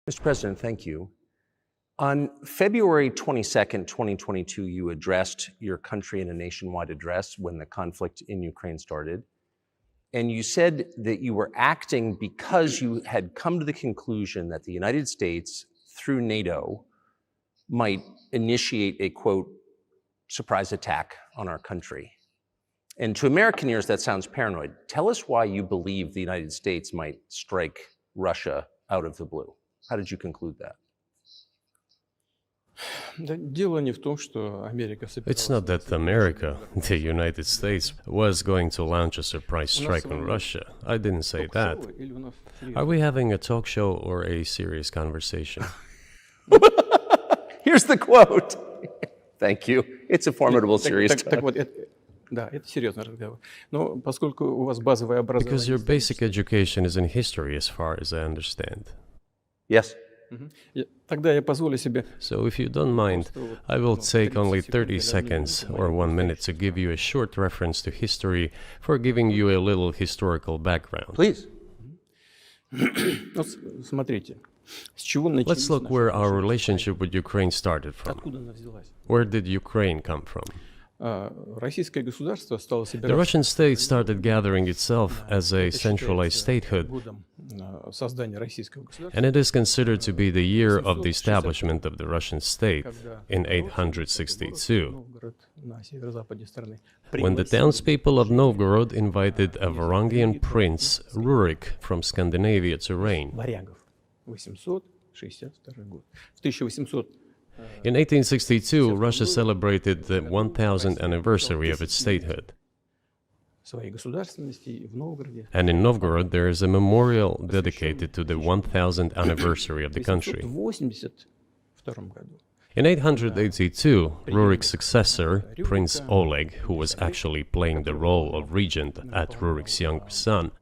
Mr. President, thank you. On February 22nd, 2022, you addressed your country in a nationwide address when the conflict in Ukraine started. And you said that you were acting because you had come to the conclusion that the United States, through NATO, might initiate a, quote, surprise attack on our country. And to American ears, that sounds paranoid. Tell us why you believe the United States might strike Russia out of the blue. How did you conclude that? It's not that America, the United States, was going to launch a surprise strike on Russia. I didn't say that. Are we having a talk show or a serious conversation? Here's the quote. Thank you. It's a formidable, serious talk. Because your basic education is in history, as far as I understand. Yes. So if you don't mind, I will take only 30 seconds or 1 minute to give you a short reference to history for giving you a little historical background. Please. Let's look where our relationship with Ukraine started from. Where did Ukraine come from? The Russian state started gathering itself as a centralized statehood, and it is considered to be the year of the establishment of the Russian state in 862, when the townspeople of Novgorod invited a Varangian prince, Rurik, from Scandinavia to reign. In 1862, Russia celebrated the 1000th anniversary of its statehood. And in Novgorod, there is a memorial dedicated to the 1000th anniversary of the country. In 882, Rurik's successor, Prince Oleg, who was actually playing the role of regent at Rurik's younger son,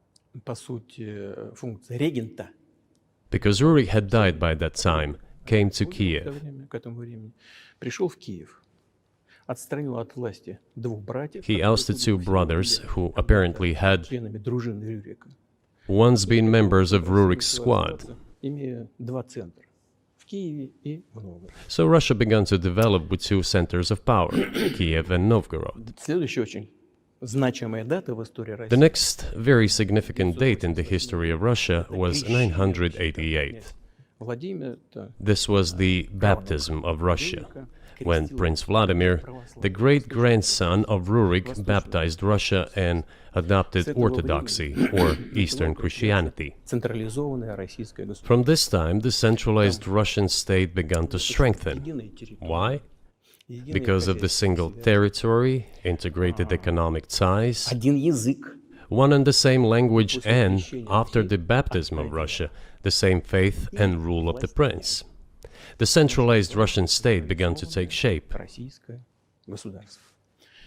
because Rurik had died by that time, came to Kiev. He ousted two brothers who apparently had once been members of Rurik's squad. So Russia began to develop with two centers of power, Kiev and Novgorod. The next very significant date in the history of Russia was 988. This was the baptism of Russia, when Prince Vladimir, the great-grandson of Rurik, baptized Russia and adopted Orthodoxy, or Eastern Christianity. From this time, the centralized Russian state began to strengthen. Why? Because of the single territory, integrated economic ties, one and the same language, and, after the baptism of Russia, the same faith and rule of the prince. The centralized Russian state began to take shape.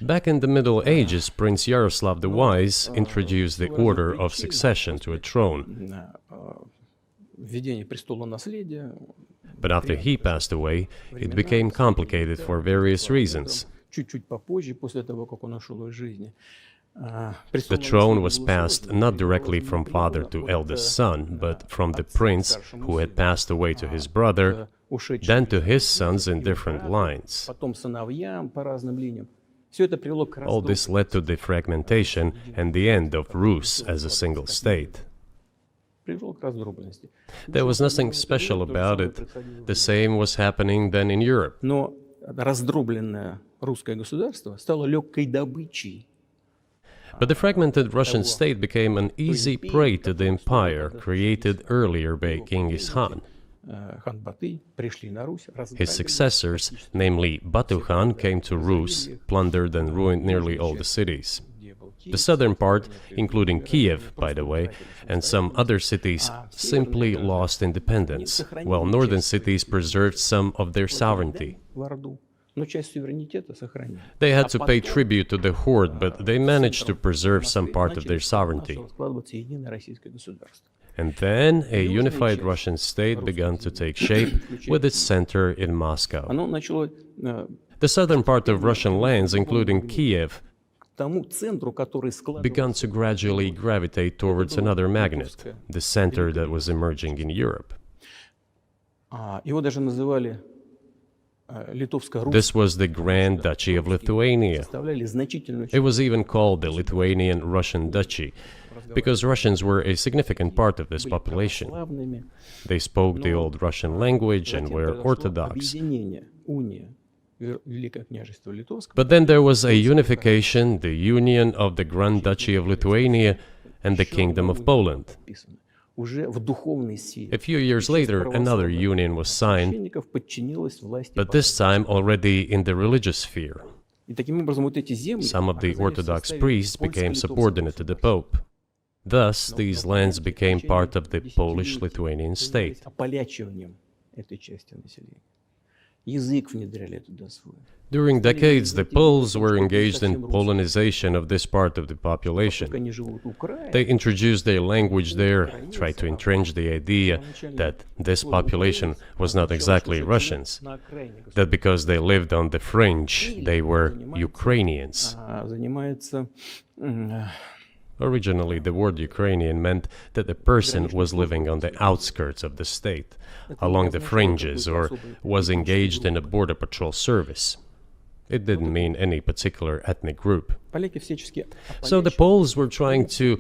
Back in the Middle Ages, Prince Yaroslav the Wise introduced the order of succession to a throne. But after he passed away, it became complicated for various reasons. The throne was passed not directly from father to eldest son, but from the prince who had passed away to his brother, then to his sons in different lines. All this led to the fragmentation and the end of Rus as a single state. There was nothing special about it. The same was happening then in Europe. But the fragmented Russian state became an easy prey to the empire created earlier by Genghis Khan. His successors, namely Batu Khan, came to Rus, plundered and ruined nearly all the cities. The southern part, including Kiev, by the way, and some other cities, simply lost independence, while northern cities preserved some of their sovereignty. They had to pay tribute to the horde, but they managed to preserve some part of their sovereignty. And then a unified Russian state began to take shape with its center in Moscow. The southern part of Russian lands, including Kiev, began to gradually gravitate towards another magnet, the center that was emerging in Europe. This was the Grand Duchy of Lithuania. It was even called the Lithuanian-Russian Duchy, because Russians were a significant part of this population. They spoke the old Russian language and were Orthodox. But then there was a unification, the union of the Grand Duchy of Lithuania and the Kingdom of Poland. A few years later, another union was signed, but this time already in the religious sphere. Some of the Orthodox priests became subordinate to the Pope. Thus, these lands became part of the Polish-Lithuanian state. During decades, the Poles were engaged in Polonization of this part of the population. They introduced their language there, tried to entrench the idea that this population was not exactly Russians, that because they lived on the fringe, they were Ukrainians. Originally, the word Ukrainian meant that a person was living on the outskirts of the state, along the fringes, or was engaged in a border patrol service. It didn't mean any particular ethnic group. So the Poles were trying to,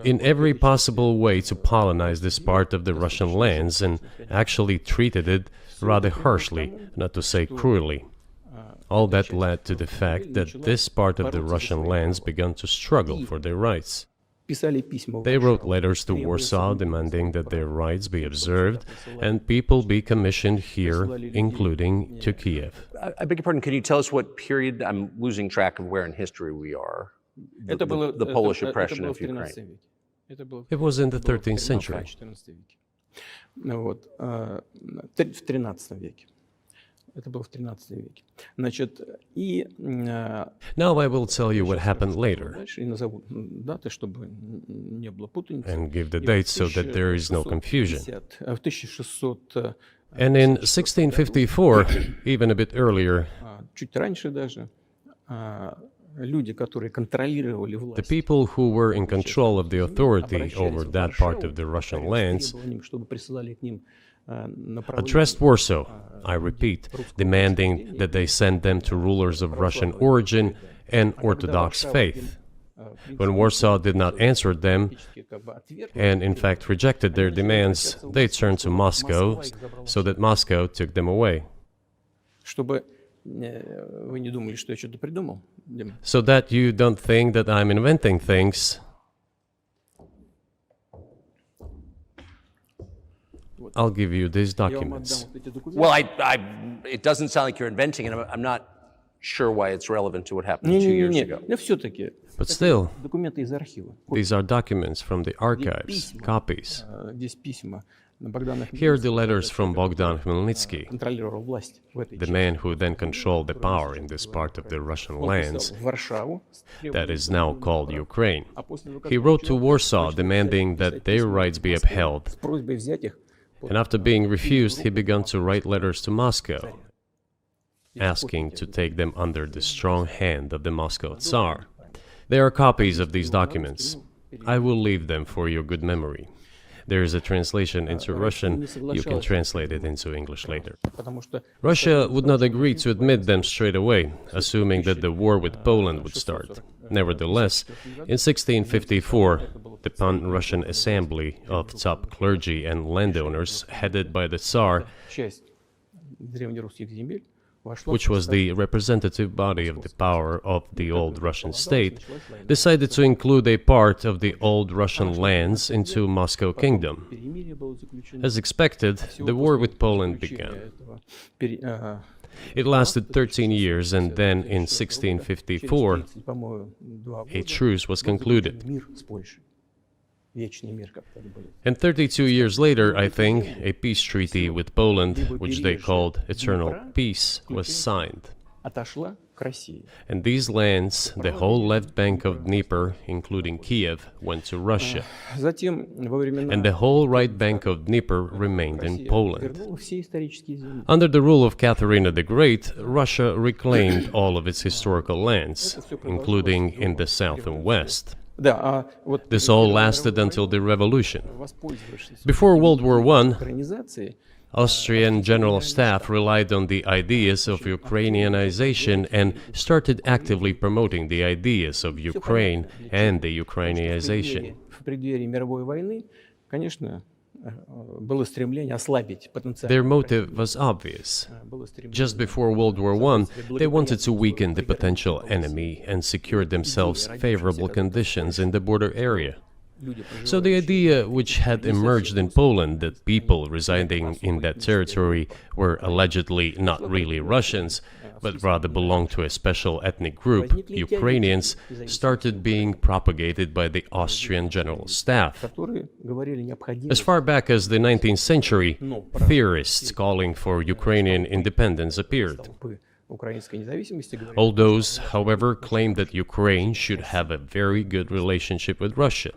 in every possible way, to colonize this part of the Russian lands, and actually treated it rather harshly, not to say cruelly. All that led to the fact that this part of the Russian lands began to struggle for their rights. They wrote letters to Warsaw demanding that their rights be observed and people be commissioned here, including to Kiev. I beg your pardon, can you tell us what period? I'm losing track of where in history we are. The Polish oppression of Ukraine. It was in the 13th century. Now I will tell you what happened later and give the dates so that there is no confusion. And in 1654, even a bit earlier, the people who were in control of the authority over that part of the Russian lands addressed Warsaw, I repeat, demanding that they send them to rulers of Russian origin and Orthodox faith. When Warsaw did not answer them, and in fact rejected their demands, they turned to Moscow, so that Moscow took them away. So that you don't think that I'm inventing things, I'll give you these documents. Well, it doesn't sound like you're inventing it. I'm not sure why it's relevant to what happened 2 years ago. But still, these are documents from the archives, copies. Here are the letters from Bogdan Khmelnytsky, the man who then controlled the power in this part of the Russian lands that is now called Ukraine. He wrote to Warsaw demanding that their rights be upheld. And after being refused, he began to write letters to Moscow, asking to take them under the strong hand of the Moscow Tsar. There are copies of these documents. I will leave them for your good memory. There is a translation into Russian. You can translate it into English later. Russia would not agree to admit them straight away, assuming that the war with Poland would start. Nevertheless, in 1654, the Pan-Russian Assembly of top clergy and landowners, headed by the Tsar, which was the representative body of the power of the old Russian state, decided to include a part of the old Russian lands into Moscow Kingdom. As expected, the war with Poland began. It lasted 13 years, and then in 1654, a truce was concluded. And 32 years later, I think, a peace treaty with Poland, which they called Eternal Peace, was signed. And these lands, the whole left bank of Dnieper, including Kiev, went to Russia. And the whole right bank of Dnieper remained in Poland. Under the rule of Catherine the Great, Russia reclaimed all of its historical lands, including in the south and west. This all lasted until the revolution. Before World War I, Austrian General Staff relied on the ideas of Ukrainianization and started actively promoting the ideas of Ukraine and the Ukrainianization. Their motive was obvious. Just before World War I, they wanted to weaken the potential enemy and secure themselves favorable conditions in the border area. So the idea which had emerged in Poland that people residing in that territory were allegedly not really Russians, but rather belonged to a special ethnic group, Ukrainians, started being propagated by the Austrian General Staff. As far back as the 19th century, theorists calling for Ukrainian independence appeared. All those, however, claimed that Ukraine should have a very good relationship with Russia.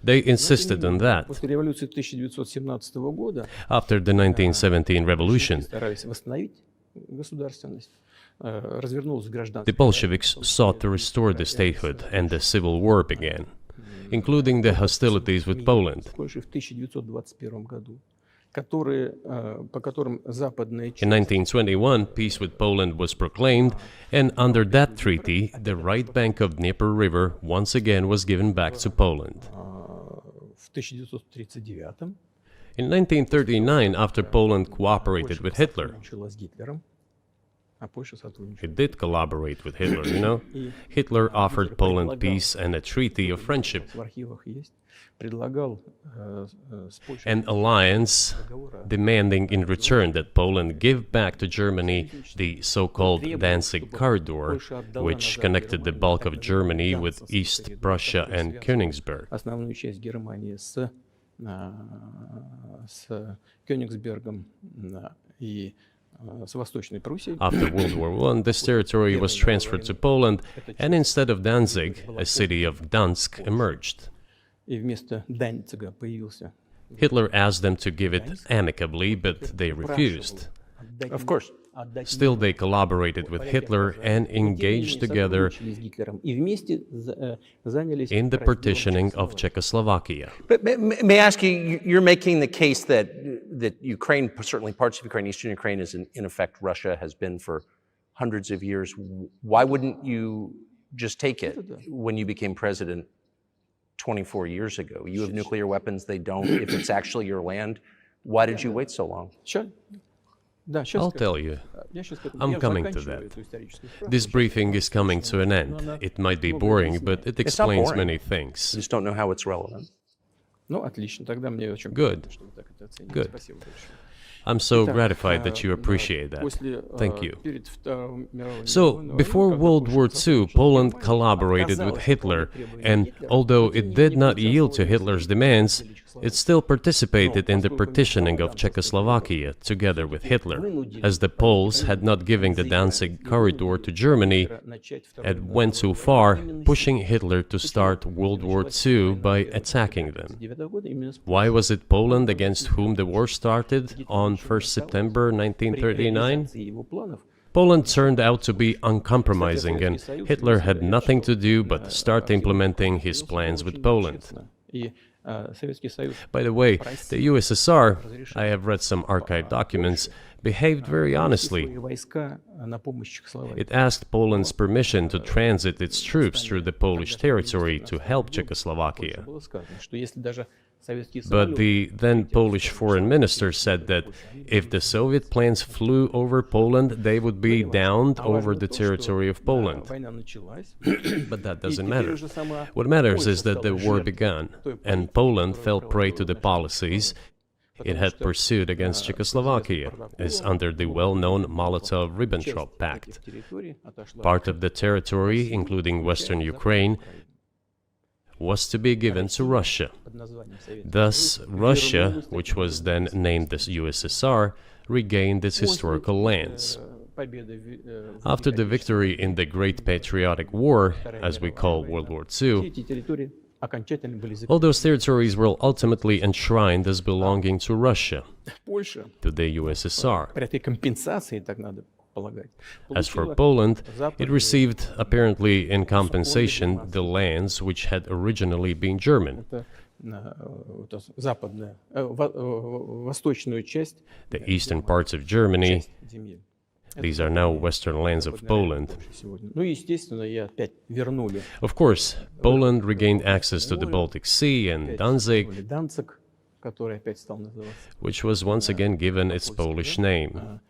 They insisted on that. After the 1917 revolution, the Bolsheviks sought to restore the statehood and the civil war began, including the hostilities with Poland. In 1921, peace with Poland was proclaimed, and under that treaty, the right bank of Dnieper River once again was given back to Poland. In 1939, after Poland cooperated with Hitler, it did collaborate with Hitler, you know? Hitler offered Poland peace and a treaty of friendship. An alliance demanding in return that Poland give back to Germany the so-called Danzig corridor, which connected the bulk of Germany with East Prussia and Königsberg. After World War I, this territory was transferred to Poland, and instead of Danzig, a city of Gdansk emerged. Hitler asked them to give it amicably, but they refused. Of course. Still, they collaborated with Hitler and engaged together in the partitioning of Czechoslovakia. But may I ask you, you're making the case that Ukraine, certainly parts of Ukraine, Eastern Ukraine, is in effect Russia, has been for hundreds of years. Why wouldn't you just take it when you became president 24 years ago? You have nuclear weapons, they don't. If it's actually your land, why did you wait so long? I'll tell you. I'm coming to that. This briefing is coming to an end. It might be boring, but it explains many things. I just don't know how it's relevant. Good. Good. I'm so gratified that you appreciate that. Thank you. So, before World War II, Poland collaborated with Hitler, and although it did not yield to Hitler's demands, it still participated in the partitioning of Czechoslovakia together with Hitler, as the Poles had not given the Danzig corridor to Germany and went too far, pushing Hitler to start World War II by attacking them. Why was it Poland against whom the war started on 1st September 1939? Poland turned out to be uncompromising, and Hitler had nothing to do but start implementing his plans with Poland. By the way, the USSR, I have read some archive documents, behaved very honestly. It asked Poland's permission to transit its troops through the Polish territory to help Czechoslovakia. But the then Polish foreign minister said that if the Soviet planes flew over Poland, they would be downed over the territory of Poland. But that doesn't matter. What matters is that the war began, and Poland fell prey to the policies it had pursued against Czechoslovakia, as under the well-known Molotov-Ribbentrop Pact. Part of the territory, including western Ukraine, was to be given to Russia. Thus, Russia, which was then named the USSR, regained its historical lands. After the victory in the Great Patriotic War, as we call World War II, all those territories were ultimately enshrined as belonging to Russia, to the USSR. As for Poland, it received, apparently in compensation, the lands which had originally been German. The eastern parts of Germany, these are now western lands of Poland. Of course, Poland regained access to the Baltic Sea and Danzig, which was once again given its Polish name.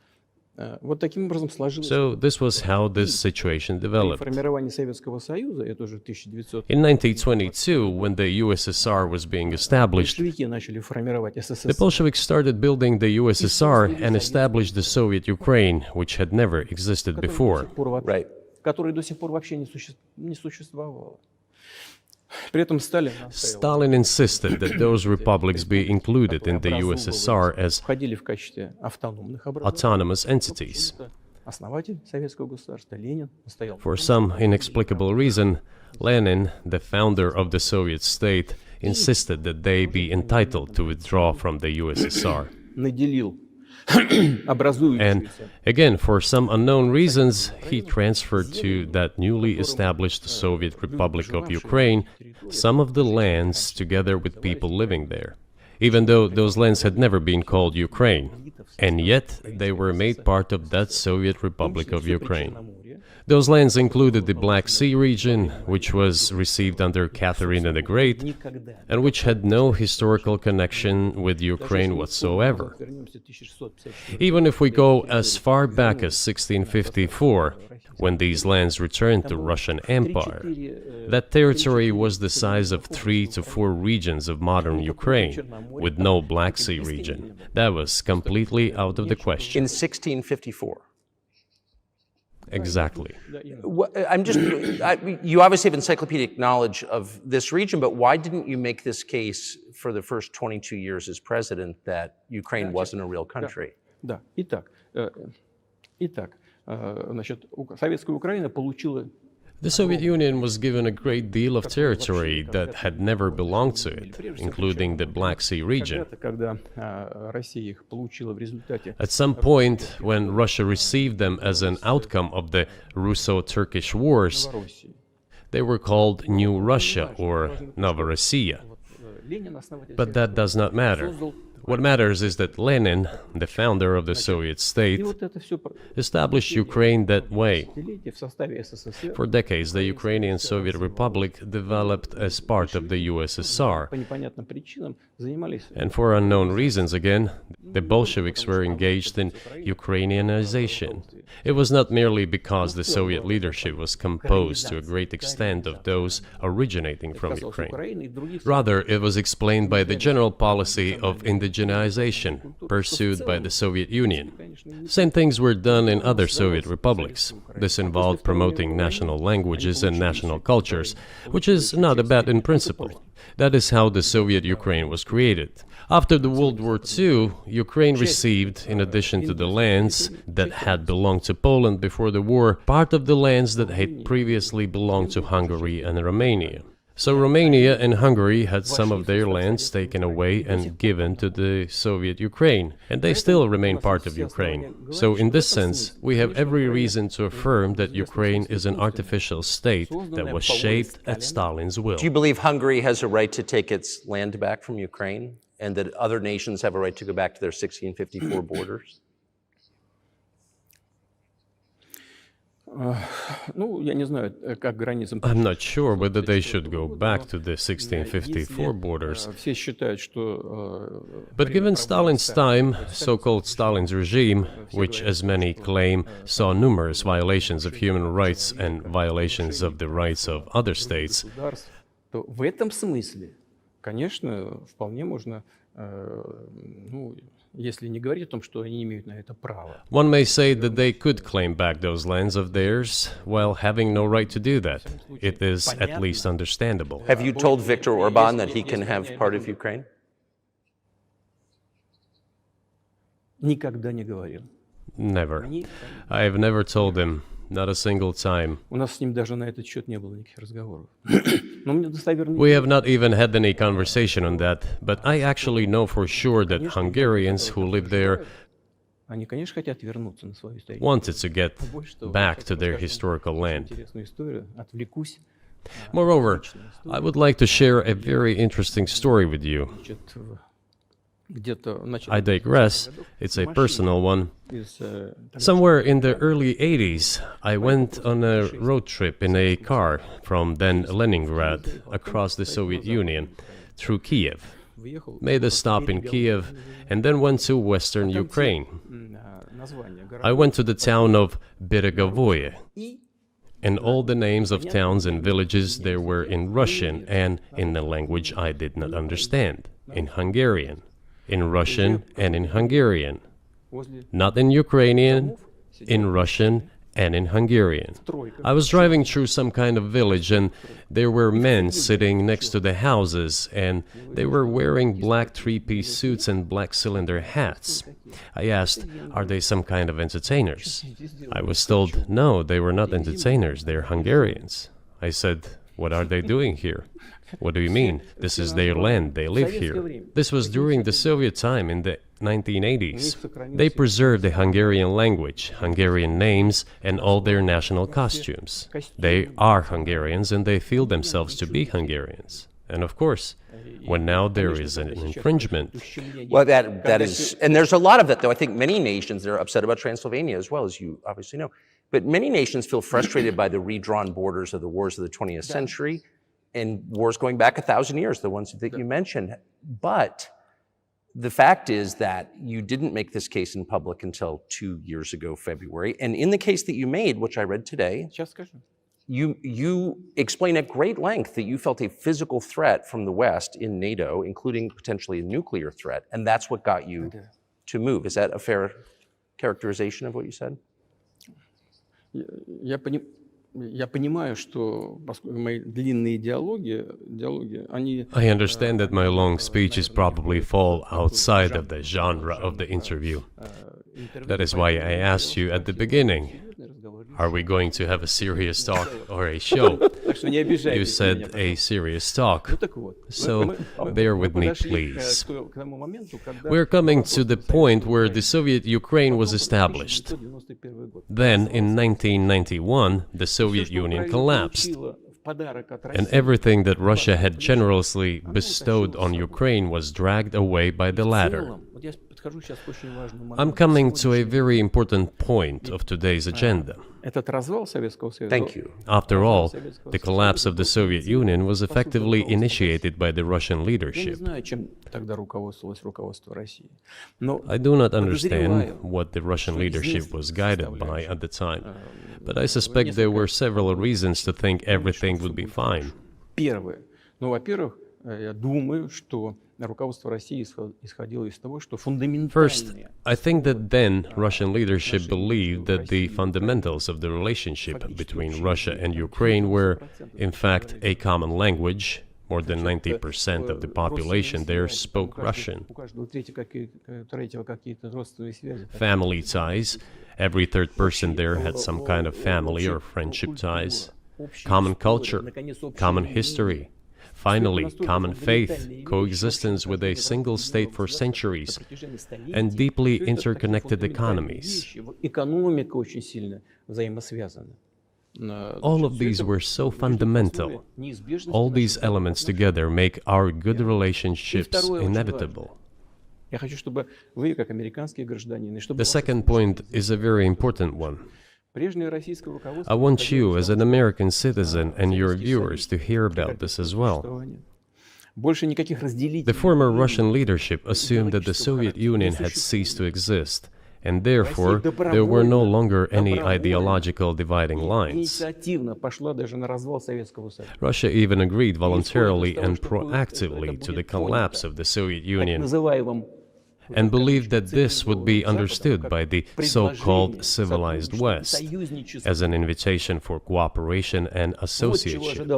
So this was how this situation developed. In 1922, when the USSR was being established, the Bolsheviks started building the USSR and established the Soviet Ukraine, which had never existed before. Right. Stalin insisted that those republics be included in the USSR as autonomous entities. For some inexplicable reason, Lenin, the founder of the Soviet state, insisted that they be entitled to withdraw from the USSR. And again, for some unknown reasons, he transferred to that newly established Soviet Republic of Ukraine some of the lands together with people living there, even though those lands had never been called Ukraine, and yet they were made part of that Soviet Republic of Ukraine. Those lands included the Black Sea region, which was received under Catherine the Great, and which had no historical connection with Ukraine whatsoever. Even if we go as far back as 1654, when these lands returned to Russian Empire, that territory was the size of 3 to 4 regions of modern Ukraine, with no Black Sea region. That was completely out of the question. In 1654. Exactly. You obviously have encyclopedic knowledge of this region, but why didn't you make this case for the first 22 years as president that Ukraine wasn't a real country? The Soviet Union was given a great deal of territory that had never belonged to it, including the Black Sea region. At some point, when Russia received them as an outcome of the Russo-Turkish Wars, they were called New Russia or Novorossiya. But that does not matter. What matters is that Lenin, the founder of the Soviet state, established Ukraine that way. For decades, the Ukrainian Soviet Republic developed as part of the USSR. And for unknown reasons again, the Bolsheviks were engaged in Ukrainianization. It was not merely because the Soviet leadership was composed to a great extent of those originating from Ukraine. Rather, it was explained by the general policy of indigenization pursued by the Soviet Union. Same things were done in other Soviet republics. This involved promoting national languages and national cultures, which is not bad in principle. That is how the Soviet Ukraine was created. After the World War II, Ukraine received, in addition to the lands that had belonged to Poland before the war, part of the lands that had previously belonged to Hungary and Romania. So Romania and Hungary had some of their lands taken away and given to the Soviet Ukraine, and they still remain part of Ukraine. So in this sense, we have every reason to affirm that Ukraine is an artificial state that was shaped at Stalin's will. Do you believe Hungary has a right to take its land back from Ukraine, and that other nations have a right to go back to their 1654 borders? I'm not sure whether they should go back to the 1654 borders. But given Stalin's time, so-called Stalin's regime, which, as many claim, saw numerous violations of human rights and violations of the rights of other states, one may say that they could claim back those lands of theirs while having no right to do that. It is at least understandable. Have you told Viktor Orban that he can have part of Ukraine? Never. I have never told him. Not a single time. We have not even had any conversation on that, but I actually know for sure that Hungarians who live there wanted to get back to their historical land. Moreover, I would like to share a very interesting story with you. I digress, it's a personal one. Somewhere in the early 80s, I went on a road trip in a car from then Leningrad across the Soviet Union through Kiev. Made a stop in Kiev and then went to western Ukraine. I went to the town of Beregovoye, and all the names of towns and villages there were in Russian and in the language I did not understand, in Hungarian, in Russian and in Hungarian, not in Ukrainian, in Russian and in Hungarian. I was driving through some kind of village and there were men sitting next to the houses and they were wearing black three-piece suits and black cylinder hats. I asked, are they some kind of entertainers? I was told, no, they were not entertainers, they're Hungarians. I said, what are they doing here? What do you mean? This is their land, they live here. This was during the Soviet time in the 1980s. They preserved the Hungarian language, Hungarian names, and all their national costumes. They are Hungarians and they feel themselves to be Hungarians. And of course, when now there is an infringement... Well, that is... And there's a lot of that, though. I think many nations are upset about Transylvania as well, as you obviously know. But many nations feel frustrated by the redrawn borders of the wars of the 20th century and wars going back 1,000 years, the ones that you mentioned. But the fact is that you didn't make this case in public until 2 years ago, February. And in the case that you made, which I read today, you explain at great length that you felt a physical threat from the West in NATO, including potentially a nuclear threat, and that's what got you to move. Is that a fair characterization of what you said? I understand that my long speeches probably fall outside of the genre of the interview. That is why I asked you at the beginning, are we going to have a serious talk or a show? You said a serious talk, so bear with me, please. We're coming to the point where the Soviet Ukraine was established. Then, in 1991, the Soviet Union collapsed, and everything that Russia had generously bestowed on Ukraine was dragged away by the latter. I'm coming to a very important point of today's agenda. Thank you. After all, the collapse of the Soviet Union was effectively initiated by the Russian leadership. I do not understand what the Russian leadership was guided by at the time, but I suspect there were several reasons to think everything would be fine. First, I think that then Russian leadership believed that the fundamentals of the relationship between Russia and Ukraine were, in fact, a common language. More than 90% of the population there spoke Russian. Family ties. Every third person there had some kind of family or friendship ties. Common culture, common history. Finally, common faith, coexistence with a single state for centuries, and deeply interconnected economies. All of these were so fundamental. All these elements together make our good relationships inevitable. The second point is a very important one. I want you, as an American citizen, and your viewers to hear about this as well. The former Russian leadership assumed that the Soviet Union had ceased to exist, and therefore there were no longer any ideological dividing lines. Russia even agreed voluntarily and proactively to the collapse of the Soviet Union, and believed that this would be understood by the so-called civilized West as an invitation for cooperation and association.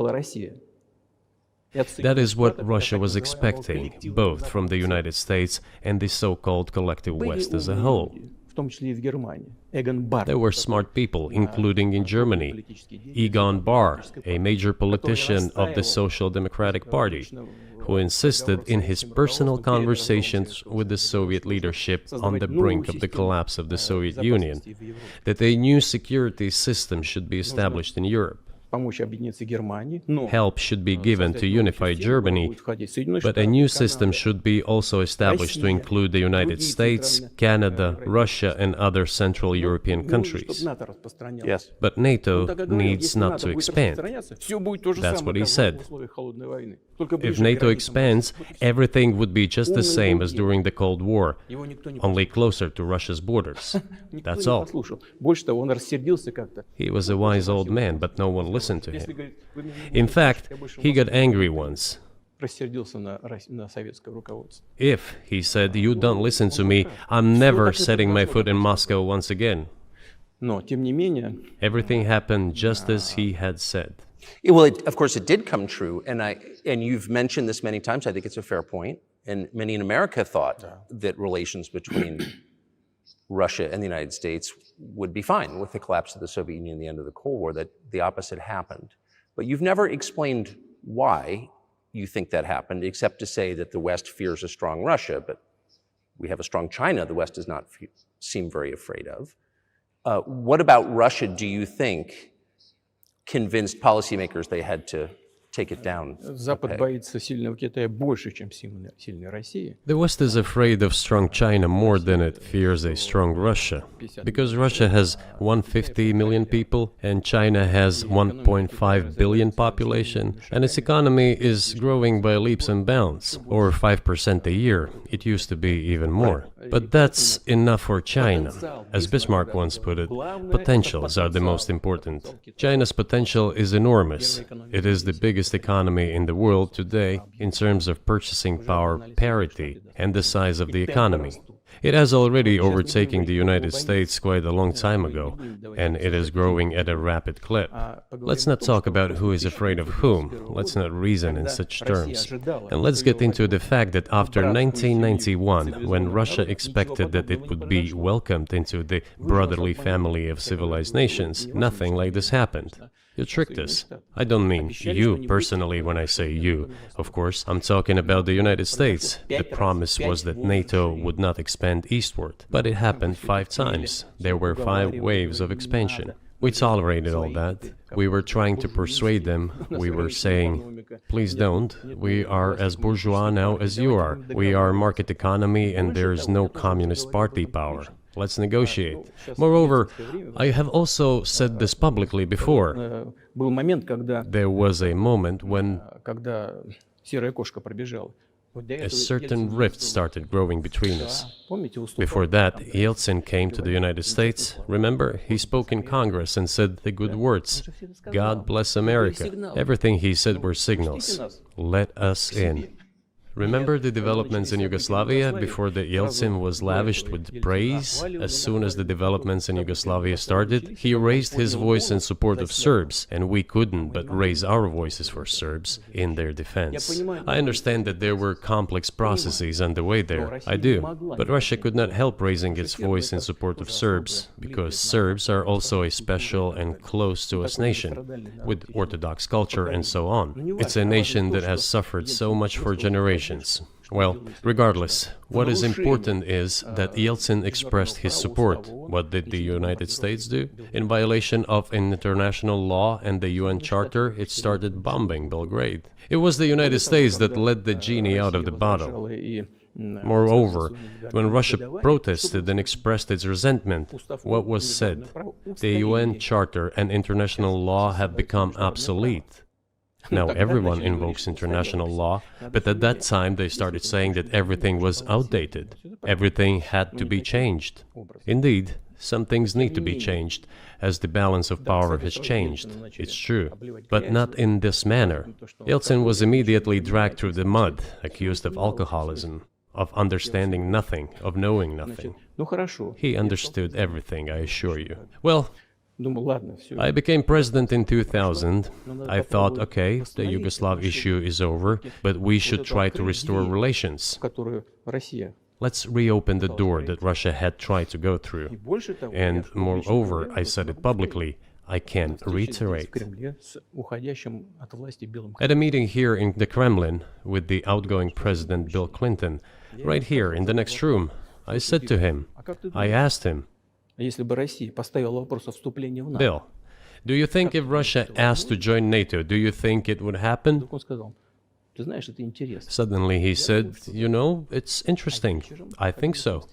That is what Russia was expecting, both from the United States and the so-called collective West as a whole. There were smart people, including in Germany. Egon Bahr, a major politician of the Social Democratic Party, who insisted in his personal conversations with the Soviet leadership on the brink of the collapse of the Soviet Union that a new security system should be established in Europe. Help should be given to unify Germany, but a new system should be also established to include the United States, Canada, Russia, and other Central European countries. Yes. But NATO needs not to expand. That's what he said. If NATO expands, everything would be just the same as during the Cold War, only closer to Russia's borders. That's all. He was a wise old man, but no one listened to him. In fact, he got angry once. If, he said, you don't listen to me, I'm never setting my foot in Moscow once again. Everything happened just as he had said. Well, of course, it did come true, and you've mentioned this many times. I think it's a fair point, and many in America thought that relations between Russia and the United States would be fine with the collapse of the Soviet Union and the end of the Cold War, that the opposite happened. But you've never explained why you think that happened, except to say that the West fears a strong Russia, but we have a strong China the West does not seem very afraid of. What about Russia, do you think, convinced policymakers they had to take it down? The West is afraid of strong China more than it fears a strong Russia, because Russia has 150 million people and China has 1.5 billion population, and its economy is growing by leaps and bounds, or 5% a year. It used to be even more. But that's enough for China. As Bismarck once put it, potentials are the most important. China's potential is enormous. It is the biggest economy in the world today in terms of purchasing power parity and the size of the economy. It has already overtaken the United States quite a long time ago, and it is growing at a rapid clip. Let's not talk about who is afraid of whom. Let's not reason in such terms. And let's get into the fact that after 1991, when Russia expected that it would be welcomed into the brotherly family of civilized nations, nothing like this happened. You tricked us. I don't mean you personally when I say you. Of course, I'm talking about the United States. The promise was that NATO would not expand eastward, but it happened 5 times. There were 5 waves of expansion. We tolerated all that. We were trying to persuade them. We were saying, please don't. We are as bourgeois now as you are. We are market economy and there is no communist party power. Let's negotiate. Moreover, I have also said this publicly before. There was a moment when a certain rift started growing between us. Before that, Yeltsin came to the United States. Remember, he spoke in Congress and said the good words. God bless America. Everything he said were signals. Let us in. Remember the developments in Yugoslavia before the Yeltsin was lavished with praise? As soon as the developments in Yugoslavia started, he raised his voice in support of Serbs, and we couldn't but raise our voices for Serbs in their defense. I understand that there were complex processes underway there, I do, but Russia could not help raising its voice in support of Serbs, because Serbs are also a special and close to us nation, with Orthodox culture and so on. It's a nation that has suffered so much for generations. Well, regardless, what is important is that Yeltsin expressed his support. What did the United States do? In violation of international law and the UN Charter, it started bombing Belgrade. It was the United States that let the genie out of the bottle. Moreover, when Russia protested and expressed its resentment, what was said? The UN Charter and international law have become obsolete. Now everyone invokes international law, but at that time they started saying that everything was outdated. Everything had to be changed. Indeed, some things need to be changed, as the balance of power has changed. It's true, but not in this manner. Yeltsin was immediately dragged through the mud, accused of alcoholism, of understanding nothing, of knowing nothing. He understood everything, I assure you. Well, I became president in 2000. I thought, okay, the Yugoslav issue is over, but we should try to restore relations. let's reopen the door that Russia had tried to go through. And moreover, I said it publicly, I can reiterate. At a meeting here in the Kremlin with the outgoing President Bill Clinton, right here in the next room, I said to him, I asked him, Bill, do you think if Russia asked to join NATO, do you think it would happen? Suddenly he said, you know, it's interesting. I think so.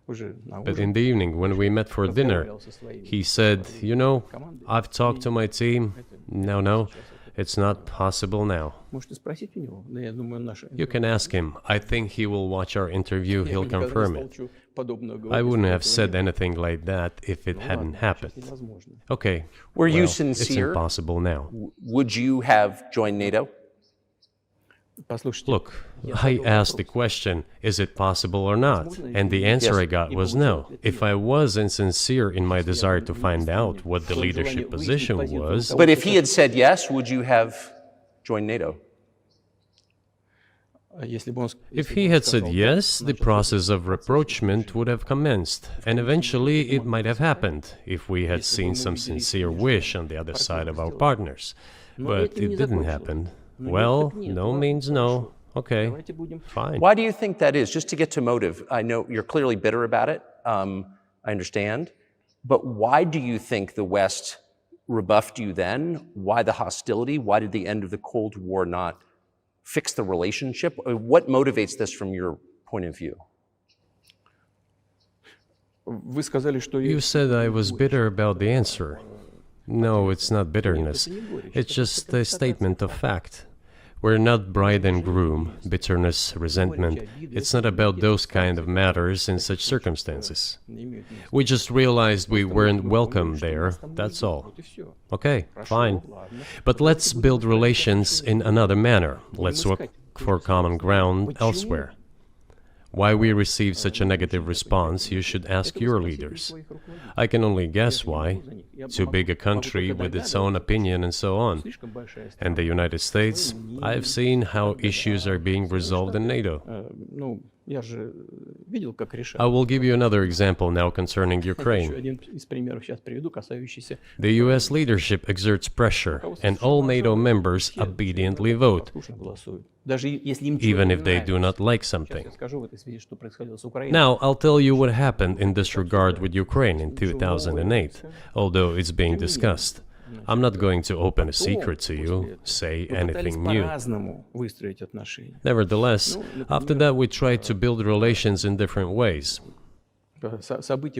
But in the evening, when we met for dinner, he said, you know, I've talked to my team. No, it's not possible now. You can ask him. I think he will watch our interview. He'll confirm it. I wouldn't have said anything like that if it hadn't happened. Okay. Were you sincere? It's impossible now. Would you have joined NATO? Look, I asked the question, is it possible or not? And the answer I got was no. If I was insincere in my desire to find out what the leadership position was... But if he had said yes, would you have joined NATO? If he had said yes, the process of rapprochement would have commenced, and eventually it might have happened, if we had seen some sincere wish on the other side of our partners. But it didn't happen. Well, no means no. Okay, fine. Why do you think that is? Just to get to motive, I know you're clearly bitter about it. I understand. But why do you think the West rebuffed you then? Why the hostility? Why did the end of the Cold War not fix the relationship? What motivates this from your point of view? You said I was bitter about the answer. No, it's not bitterness. It's just a statement of fact. We're not bride and groom, bitterness, resentment. It's not about those kind of matters in such circumstances. We just realized we weren't welcome there, that's all. Okay, fine. But let's build relations in another manner. Let's look for common ground elsewhere. Why we received such a negative response, you should ask your leaders. I can only guess why. Too big a country with its own opinion and so on. And the United States, I've seen how issues are being resolved in NATO. I will give you another example now concerning Ukraine. The US leadership exerts pressure, and all NATO members obediently vote, even if they do not like something. Now, I'll tell you what happened in this regard with Ukraine in 2008, although it's being discussed. I'm not going to open a secret to you, say anything new. Nevertheless, after that we tried to build relations in different ways.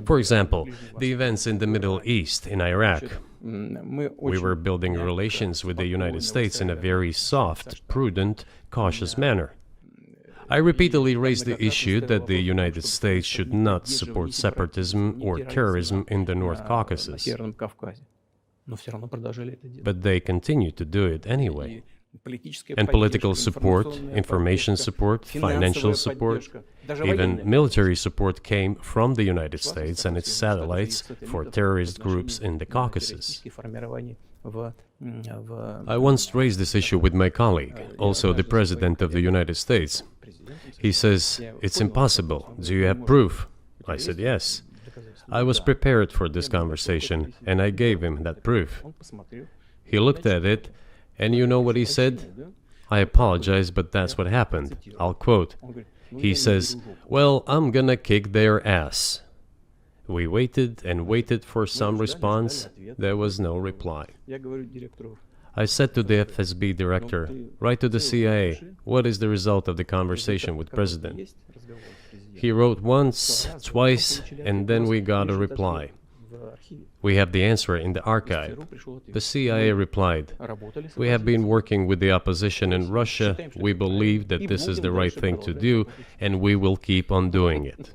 For example, the events in the Middle East, in Iraq. We were building relations with the United States in a very soft, prudent, cautious manner. I repeatedly raised the issue that the United States should not support separatism or terrorism in the North Caucasus. But they continue to do it anyway. And political support, information support, financial support, even military support came from the United States and its satellites for terrorist groups in the Caucasus. I once raised this issue with my colleague, also the President of the United States. He says, "It's impossible. Do you have proof?" I said, "Yes." I was prepared for this conversation, and I gave him that proof. He looked at it, and you know what he said? I apologize, but that's what happened. I'll quote. He says, "Well, I'm gonna kick their ass." We waited and waited for some response. There was no reply. I said to the FSB director, "Write to the CIA, what is the result of the conversation with President?" He wrote once, twice, and then we got a reply. We have the answer in the archive. The CIA replied, "We have been working with the opposition in Russia. We believe that this is the right thing to do, and we will keep on doing it."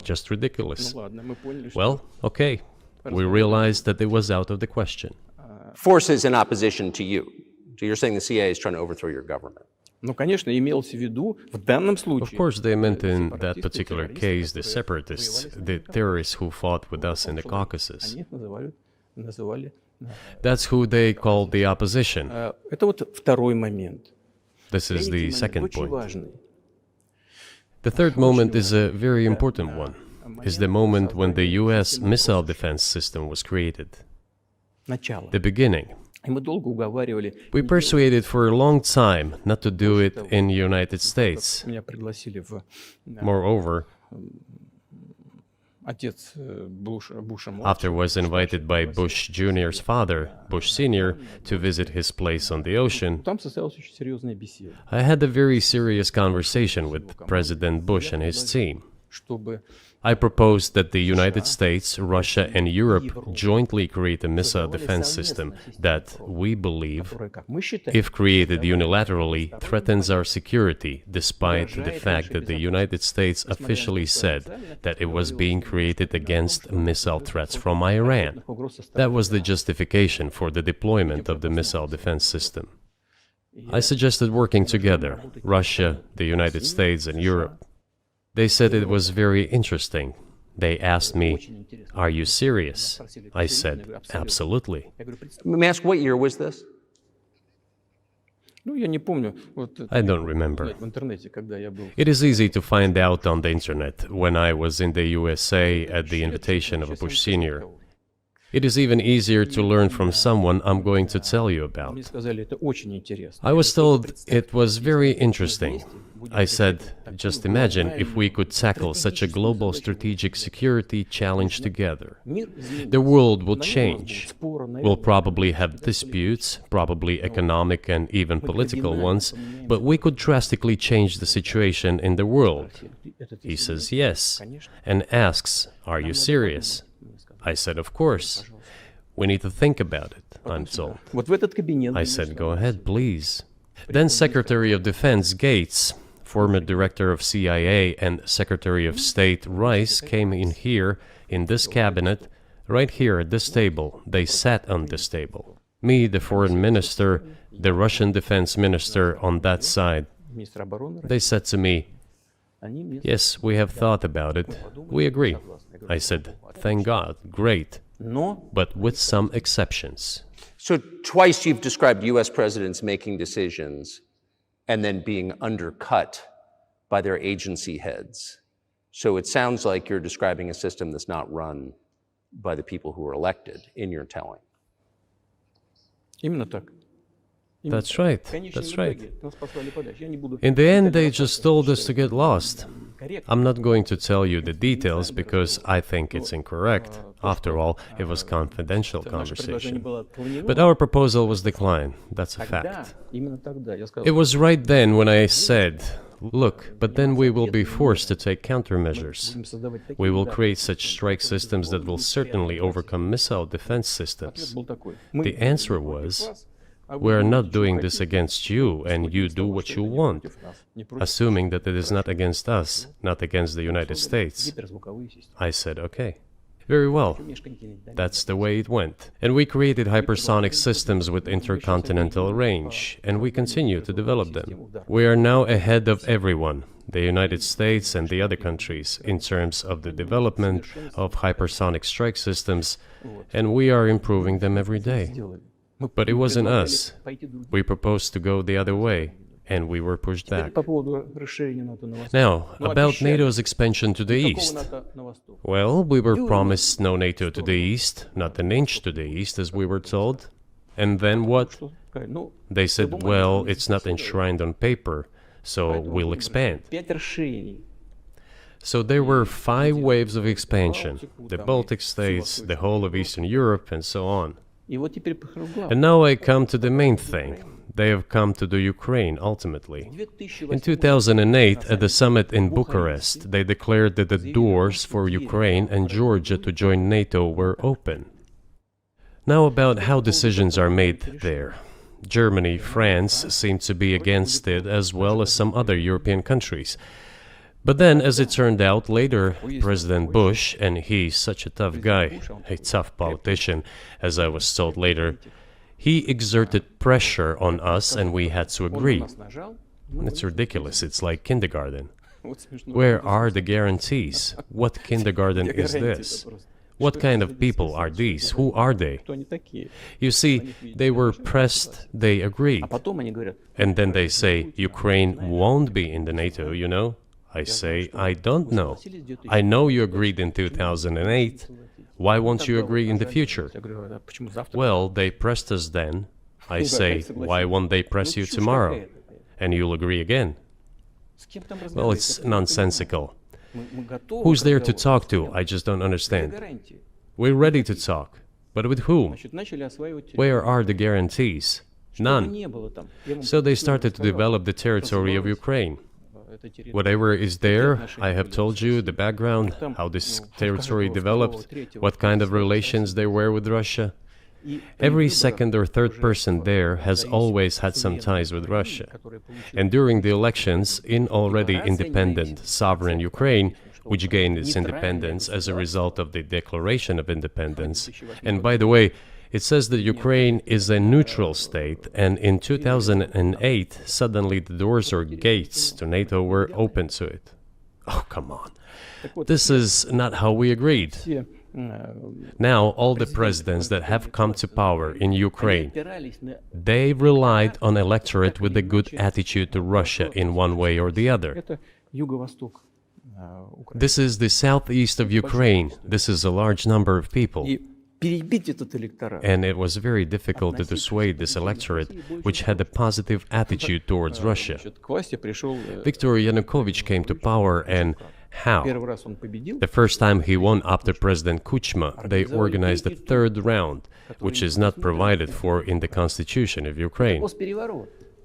Just ridiculous. Well, okay. We realized that it was out of the question. Forces in opposition to you. So you're saying the CIA is trying to overthrow your government? Of course, they meant in that particular case the separatists, the terrorists who fought with us in the Caucasus. That's who they called the opposition. This is the second point. The third moment is a very important one, is the moment when the US missile defense system was created. The beginning. We persuaded for a long time not to do it in the United States. Moreover, after was invited by Bush Jr.'s father, Bush Sr., to visit his place on the ocean, I had a very serious conversation with President Bush and his team. I proposed that the United States, Russia, and Europe jointly create a missile defense system that, we believe, if created unilaterally, threatens our security, despite the fact that the United States officially said that it was being created against missile threats from Iran. That was the justification for the deployment of the missile defense system. I suggested working together, Russia, the United States, and Europe. They said it was very interesting. They asked me, "Are you serious?" I said, "Absolutely." Let me ask, what year was this? I don't remember. It is easy to find out on the internet when I was in the USA at the invitation of Bush Sr. It is even easier to learn from someone I'm going to tell you about. I was told it was very interesting. I said, just imagine if we could tackle such a global strategic security challenge together. The world will change. We'll probably have disputes, probably economic and even political ones, but we could drastically change the situation in the world. He says yes, and asks, "Are you serious?" I said, "Of course. We need to think about it," I'm told. I said, "Go ahead, please." Then Secretary of Defense Gates, former director of CIA, and Secretary of State Rice came in here, in this cabinet, right here at this table. They sat on this table. Me, the foreign minister, the Russian defense minister on that side. They said to me, "Yes, we have thought about it. We agree." I said, "Thank God, great, but with some exceptions." So twice you've described US presidents making decisions and then being undercut by their agency heads. So it sounds like you're describing a system that's not run by the people who were elected, in your telling. That's right, that's right. In the end, they just told us to get lost. I'm not going to tell you the details because I think it's incorrect. After all, it was confidential conversation. But our proposal was declined. That's a fact. It was right then when I said, "Look, but then we will be forced to take countermeasures. We will create such strike systems that will certainly overcome missile defense systems." The answer was, "We are not doing this against you, and you do what you want," assuming that it is not against us, not against the United States. I said, "Okay, very well." That's the way it went. And we created hypersonic systems with intercontinental range, and we continue to develop them. We are now ahead of everyone, the United States and the other countries, in terms of the development of hypersonic strike systems, and we are improving them every day. But it wasn't us. We proposed to go the other way, and we were pushed back. Now, about NATO's expansion to the east. Well, we were promised no NATO to the east, not an inch to the east, as we were told. And then what? They said, well, it's not enshrined on paper, so we'll expand. So there were 5 waves of expansion, the Baltic states, the whole of Eastern Europe, and so on. And now I come to the main thing. They have come to the Ukraine, ultimately. In 2008, at the summit in Bucharest, they declared that the doors for Ukraine and Georgia to join NATO were open. Now about how decisions are made there. Germany, France seem to be against it, as well as some other European countries. But then, as it turned out later, President Bush, and he's such a tough guy, a tough politician, as I was told later, he exerted pressure on us and we had to agree. It's ridiculous, it's like kindergarten. Where are the guarantees? What kindergarten is this? What kind of people are these? Who are they? You see, they were pressed, they agreed. And then they say, Ukraine won't be in the NATO, you know? I say, I don't know. I know you agreed in 2008. Why won't you agree in the future? Well, they pressed us then. I say, why won't they press you tomorrow? And you'll agree again. Well, it's nonsensical. Who's there to talk to? I just don't understand. We're ready to talk. But with whom? Where are the guarantees? None. So they started to develop the territory of Ukraine. Whatever is there, I have told you the background, how this territory developed, what kind of relations there were with Russia. Every second or third person there has always had some ties with Russia. And during the elections, in already independent, sovereign Ukraine, which gained its independence as a result of the Declaration of Independence, and by the way, it says that Ukraine is a neutral state, and in 2008, suddenly the doors or gates to NATO were open to it. Oh, come on. This is not how we agreed. Now, all the presidents that have come to power in Ukraine, they relied on electorate with a good attitude to Russia in one way or the other. This is the southeast of Ukraine. This is a large number of people. And it was very difficult to dissuade this electorate, which had a positive attitude towards Russia. Viktor Yanukovych came to power, and how? The first time he won after President Kuchma, they organized a third round, which is not provided for in the constitution of Ukraine.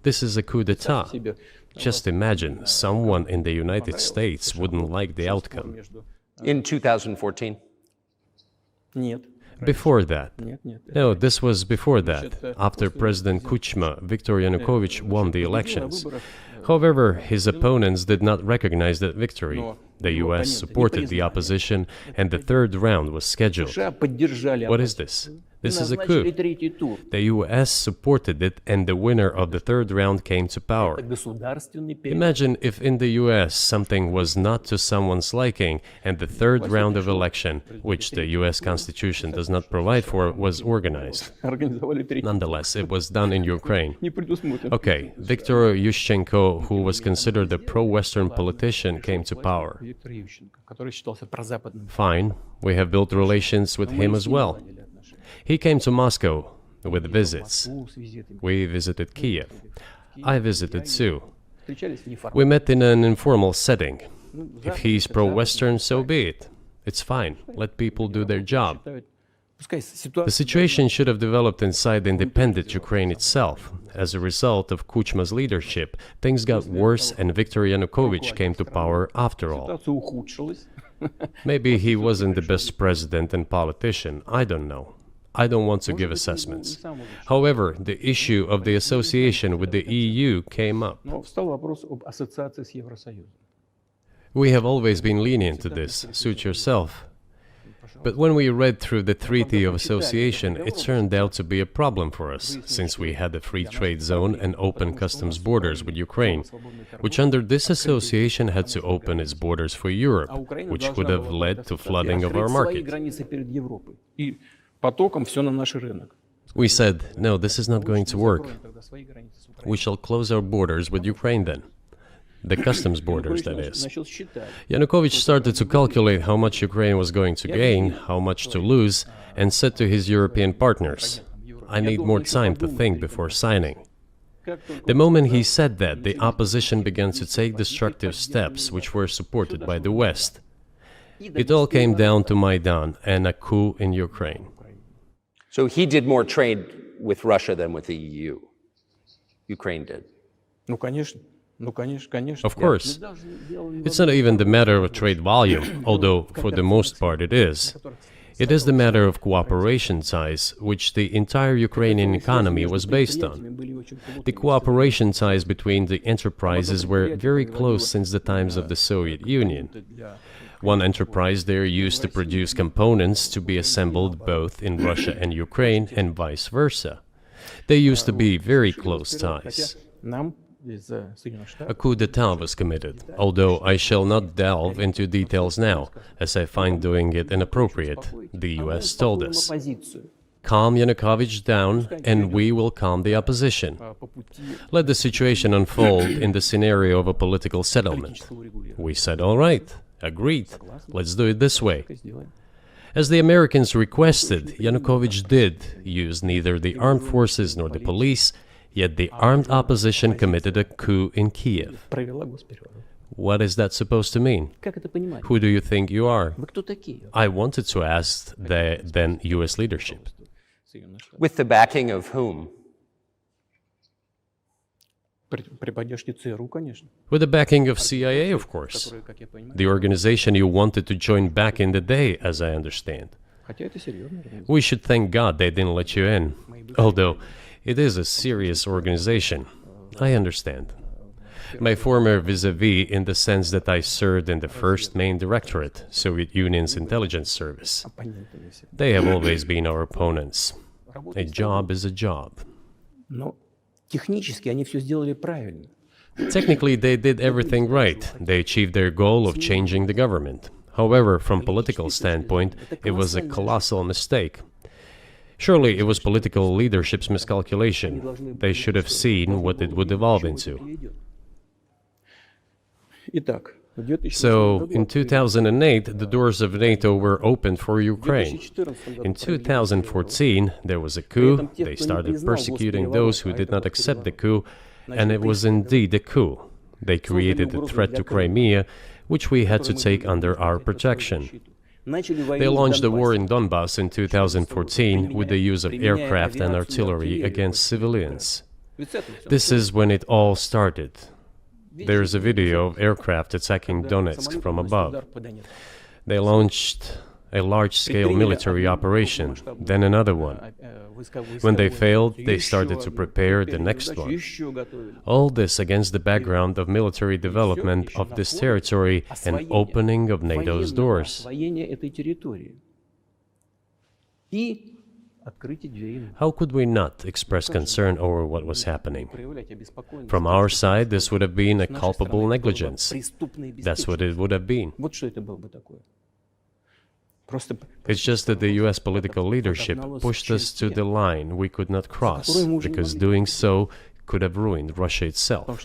This is a coup d'etat. Just imagine, someone in the United States wouldn't like the outcome. In 2014? Before that. No, this was before that. After President Kuchma, Viktor Yanukovych won the elections. However, his opponents did not recognize that victory. The US supported the opposition, and the third round was scheduled. What is this? This is a coup. The US supported it, and the winner of the third round came to power. Imagine if in the US something was not to someone's liking, and the third round of election, which the US Constitution does not provide for, was organized. Nonetheless, it was done in Ukraine. Okay, Viktor Yushchenko, who was considered a pro-Western politician, came to power. Fine, we have built relations with him as well. He came to Moscow with visits. We visited Kiev. I visited too. We met in an informal setting. If he's pro-Western, so be it. It's fine. Let people do their job. The situation should have developed inside the independent Ukraine itself. As a result of Kuchma's leadership, things got worse and Viktor Yanukovych came to power after all. Maybe he wasn't the best president and politician, I don't know. I don't want to give assessments. However, the issue of the association with the EU came up. We have always been lenient to this, suit yourself. But when we read through the Treaty of Association, it turned out to be a problem for us, since we had a free trade zone and open customs borders with Ukraine, which under this association had to open its borders for Europe, which would have led to flooding of our market. We said, no, this is not going to work. We shall close our borders with Ukraine then. The customs borders, that is. Yanukovych started to calculate how much Ukraine was going to gain, how much to lose, and said to his European partners, I need more time to think before signing. The moment he said that, the opposition began to take destructive steps which were supported by the West. It all came down to Maidan and a coup in Ukraine. So he did more trade with Russia than with the EU. Ukraine did. Of course. It's not even the matter of trade volume, although for the most part it is. It is the matter of cooperation ties, which the entire Ukrainian economy was based on. The cooperation ties between the enterprises were very close since the times of the Soviet Union. One enterprise there used to produce components to be assembled both in Russia and Ukraine and vice versa. They used to be very close ties. A coup d'etat was committed, although I shall not delve into details now, as I find doing it inappropriate, the US told us. Calm Yanukovych down, and we will calm the opposition. Let the situation unfold in the scenario of a political settlement. We said, all right, agreed, let's do it this way. As the Americans requested, Yanukovych did use neither the armed forces nor the police, yet the armed opposition committed a coup in Kiev. What is that supposed to mean? Who do you think you are? I wanted to ask the then US leadership. With the backing of whom? With the backing of CIA, of course. The organization you wanted to join back in the day, as I understand. We should thank God they didn't let you in. Although, it is a serious organization. I understand. My former vis-a-vis in the sense that I served in the first main directorate, Soviet Union's intelligence service. They have always been our opponents. A job is a job. Technically, they did everything right. They achieved their goal of changing the government. However, from political standpoint, it was a colossal mistake. Surely it was political leadership's miscalculation. They should have seen what it would evolve into. So, in 2008, the doors of NATO were opened for Ukraine. In 2014, there was a coup. They started persecuting those who did not accept the coup, and it was indeed a coup. They created a threat to Crimea, which we had to take under our protection. They launched a war in Donbass in 2014 with the use of aircraft and artillery against civilians. This is when it all started. There is a video of aircraft attacking Donetsk from above. They launched a large-scale military operation, then another one. When they failed, they started to prepare the next one. All this against the background of military development of this territory and opening of NATO's doors. How could we not express concern over what was happening? From our side, this would have been a culpable negligence. That's what it would have been. It's just that the US political leadership pushed us to the line we could not cross, because doing so could have ruined Russia itself.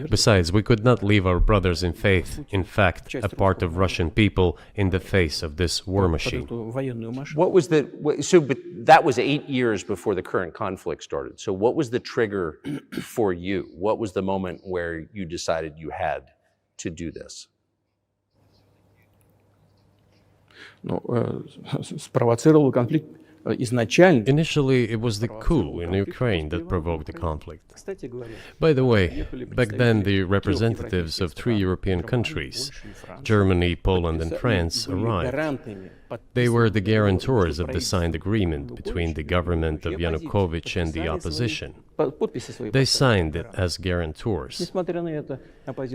Besides, we could not leave our brothers in faith, in fact, a part of Russian people, in the face of this war machine. But that was 8 years before the current conflict started. So what was the trigger for you? What was the moment where you decided you had to do this? Спровоцировал конфликт изначально. Initially, it was the coup in Ukraine that provoked the conflict. By the way, back then the representatives of 3 European countries, Germany, Poland and France, arrived. They were the guarantors of the signed agreement between the government of Yanukovych and the opposition. They signed it as guarantors.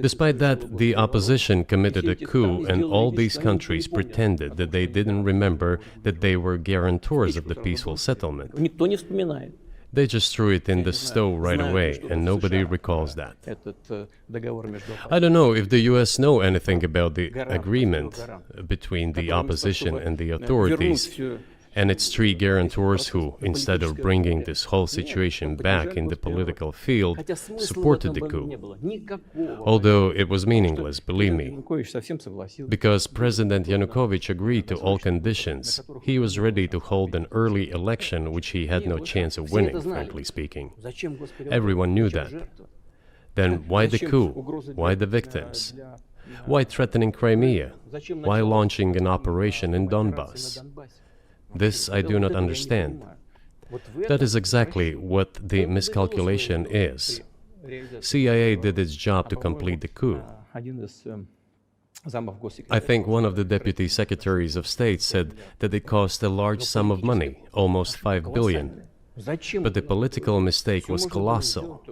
Despite that, the opposition committed a coup, and all these countries pretended that they didn't remember that they were guarantors of the peaceful settlement. They just threw it in the stove right away, and nobody recalls that. I don't know if the US know anything about the agreement between the opposition and the authorities, and its 3 guarantors who, instead of bringing this whole situation back in the political field, supported the coup. Although it was meaningless, believe me. Because President Yanukovych agreed to all conditions, he was ready to hold an early election which he had no chance of winning, frankly speaking. Everyone knew that. Then why the coup? Why the victims? Why threatening Crimea? Why launching an operation in Donbass? This I do not understand. That is exactly what the miscalculation is. CIA did its job to complete the coup. I think one of the deputy secretaries of state said that it cost a large sum of money, almost 5 billion. But the political mistake was colossal.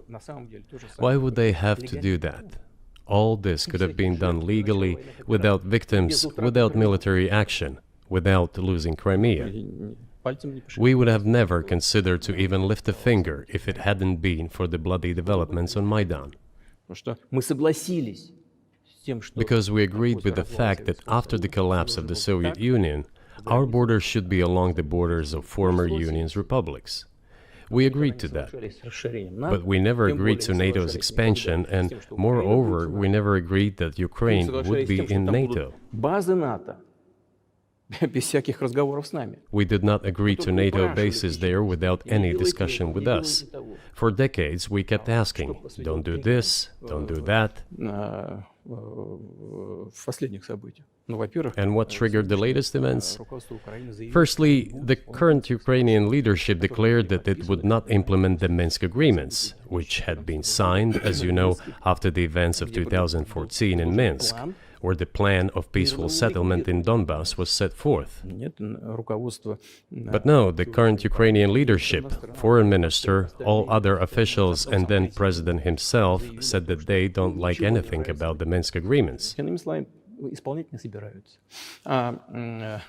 Why would they have to do that? All this could have been done legally, without victims, without military action, without losing Crimea. We would have never considered to even lift a finger if it hadn't been for the bloody developments on Maidan. because we agreed with the fact that after the collapse of the Soviet Union, our borders should be along the borders of former Union's republics. We agreed to that. But we never agreed to NATO's expansion, and moreover, we never agreed that Ukraine would be in NATO. Базы НАТО. Без всяких разговоров с нами. We did not agree to NATO bases there without any discussion with us. For decades, we kept asking, don't do this, don't do that. В последних событиях. Ну, во-первых, And what triggered the latest events? Firstly, the current Ukrainian leadership declared that it would not implement the Minsk agreements, which had been signed, as you know, after the events of 2014 in Minsk, where the plan of peaceful settlement in Donbass was set forth. нет, руководство But no, the current Ukrainian leadership, foreign minister, all other officials, and then president himself said that they don't like anything about the Minsk agreements. иными словами, исполнять не собираются.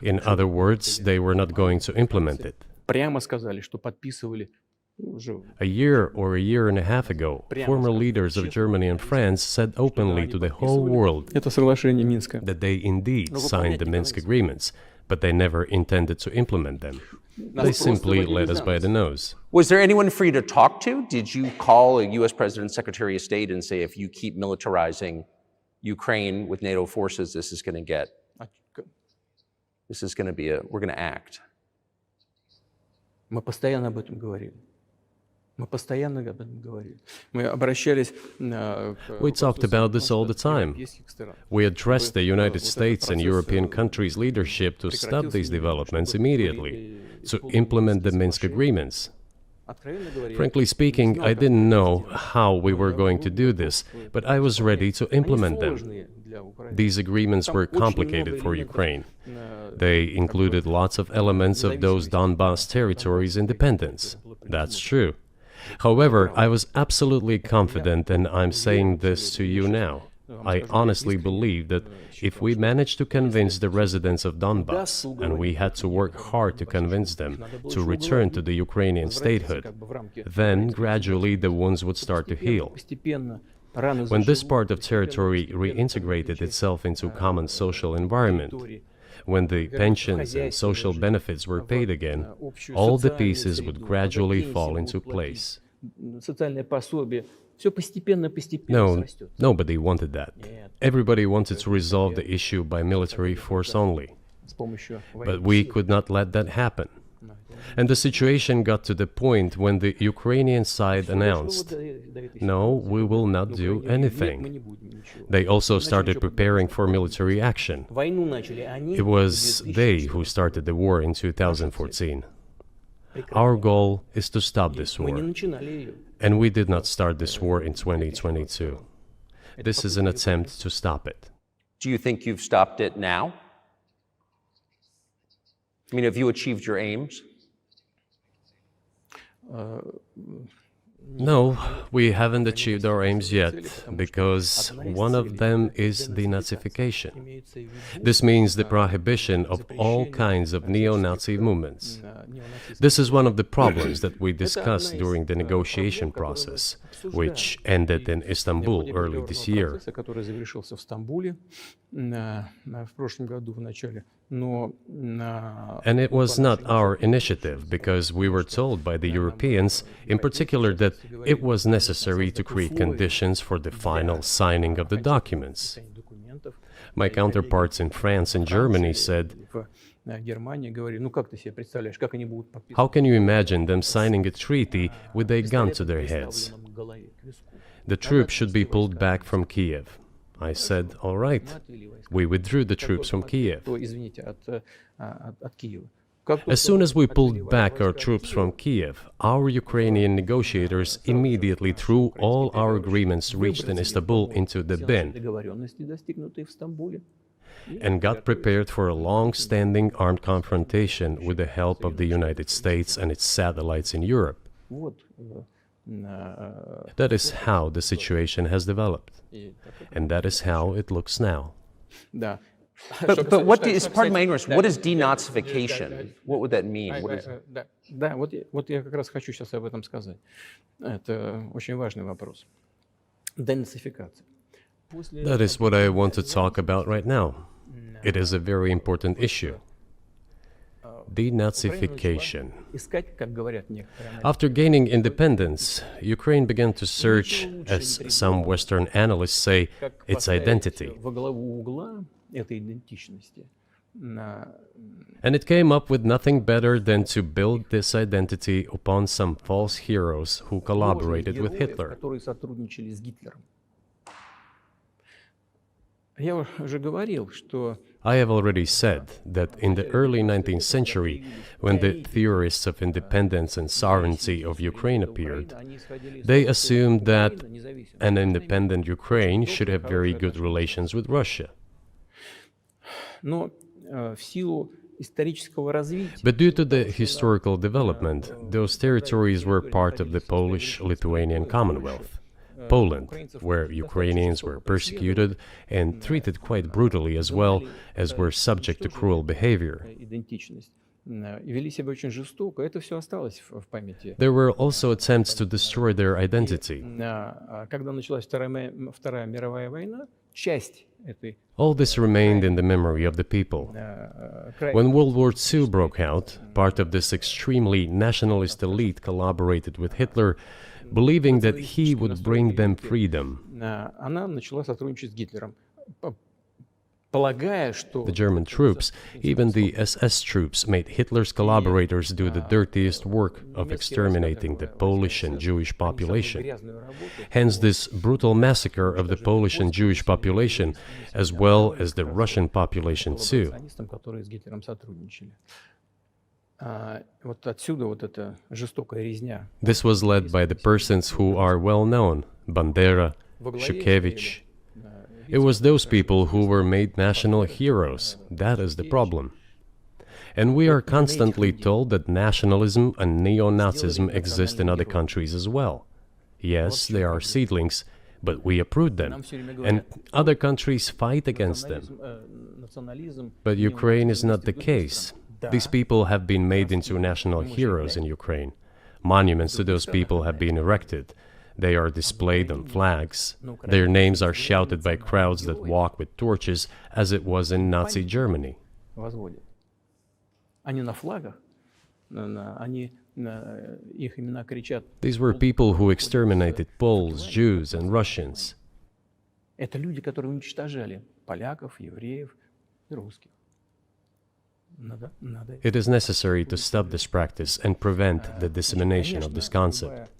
In other words, they were not going to implement it. Прямо сказали, что подписывали уже A year or a year and a half ago, former leaders of Germany and France said openly to the whole world это соглашение Минска. that they indeed signed the Minsk agreements, but they never intended to implement them. They simply led us by the nose. Was there anyone for you to talk to? Did you call a U.S. President, Secretary of State, and say, if you keep militarizing Ukraine with NATO forces, this is going to get, we're going to act? Мы постоянно об этом говорили. Мы постоянно об этом говорили. Мы обращались We talked about this all the time. We addressed the United States and European countries' leadership to stop these developments immediately, to implement the Minsk agreements. Frankly speaking, I didn't know how we were going to do this, but I was ready to implement them. These agreements were complicated for Ukraine. They included lots of elements of those Donbass territories' independence. That's true. However, I was absolutely confident, and I'm saying this to you now. I honestly believe that if we managed to convince the residents of Donbass, and we had to work hard to convince them to return to the Ukrainian statehood, then gradually the wounds would start to heal. When this part of territory reintegrated itself into common social environment, when the pensions and social benefits were paid again, all the pieces would gradually fall into place. No, nobody wanted that. Everybody wanted to resolve the issue by military force only. But we could not let that happen. And the situation got to the point when the Ukrainian side announced, no, we will not do anything. They also started preparing for military action. It was they who started the war in 2014. Our goal is to stop this war. And we did not start this war in 2022. This is an attempt to stop it. Do you think you've stopped it now? I mean, have you achieved your aims? No, we haven't achieved our aims yet, because one of them is denazification. This means the prohibition of all kinds of neo-Nazi movements. This is one of the problems that we discussed during the negotiation process, which ended in Istanbul early this year. который завершился в Стамбуле в прошлом году в начале. And it was not our initiative, because we were told by the Europeans, in particular, that it was necessary to create conditions for the final signing of the documents. My counterparts in France and Germany said, how can you imagine them signing a treaty with a gun to their heads? The troops should be pulled back from Kiev. I said, all right. We withdrew the troops from Kiev. As soon as we pulled back our troops from Kiev, our Ukrainian negotiators immediately threw all our agreements reached in Istanbul into the bin and got prepared for a long-standing armed confrontation with the help of the United States and its satellites in Europe. That is how the situation has developed, and that is how it looks now. But what is, pardon my ignorance, what is denazification? What would that mean? What is... Да, вот я как раз хочу сейчас об этом сказать. Это очень важный вопрос. Денацификация. That is what I want to talk about right now. It is a very important issue. Denazification. Искать, как говорят некоторые аналитики. After gaining independence, Ukraine began to search, as some Western analysts say, Как its поставить identity. во главу угла этой идентичности на And it came up with nothing better than to build this identity upon some false heroes who collaborated with героев, Hitler. которые сотрудничали с Гитлером. Я уже говорил, что I have already said that in the early 19th century, when the theorists of independence and sovereignty of Ukraine appeared, they assumed that an independent Ukraine should have very good relations with Russia. но в силу исторического развития But due to the historical development, those territories were part of the Polish-Lithuanian Commonwealth, Poland, where Ukrainians were persecuted and treated quite brutally as well as were subject to cruel behavior. идентичность и вели себя очень жестоко. Это все осталось в памяти. There were also attempts to destroy their identity. Когда началась Вторая мировая война, часть этой All this remained in the memory of the people. When World War II broke out, part of this extremely nationalist elite collaborated with Hitler, believing that he would bring them freedom. она начала сотрудничать с Гитлером, полагая, что The German troops, even the SS troops, made Hitler's collaborators do the dirtiest work of exterminating the Polish and Jewish population. грязную работу Hence this brutal massacre of the Polish and Jewish population, as well as the Russian population too. коллаборационистам, которые с Гитлером сотрудничали. Вот отсюда вот эта жестокая резня. This was led by the persons who are well known, Bandera, Shukevich. It was those people who were made national heroes. That is the problem. And we are constantly told that nationalism and neo-Nazism exist in other countries as well. Yes, they are seedlings, but we uproot them, and other countries fight against them. Национализм But Ukraine is not the case. These people have been made into national heroes in Ukraine. Monuments to those people have been erected. They are displayed on flags. Their names are shouted by crowds that walk with torches, as it was in Nazi Germany. возводят. Они на флагах, они их имена кричат. These were people who exterminated Poles, Jews, and Russians. Это люди, которые уничтожали поляков, евреев и русских. Надо It is necessary to stop this practice and prevent the dissemination of this concept.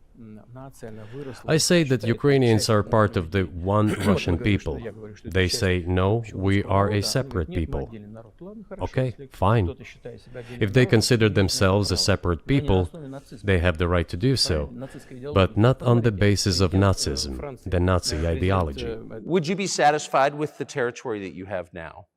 I say that Ukrainians are part of the one Russian people. They say, no, we are a separate people. Okay, fine. If they consider themselves a separate people, they have the right to do so, but not on the basis of Nazism, the Nazi ideology. Would you be satisfied with the territory that you have now?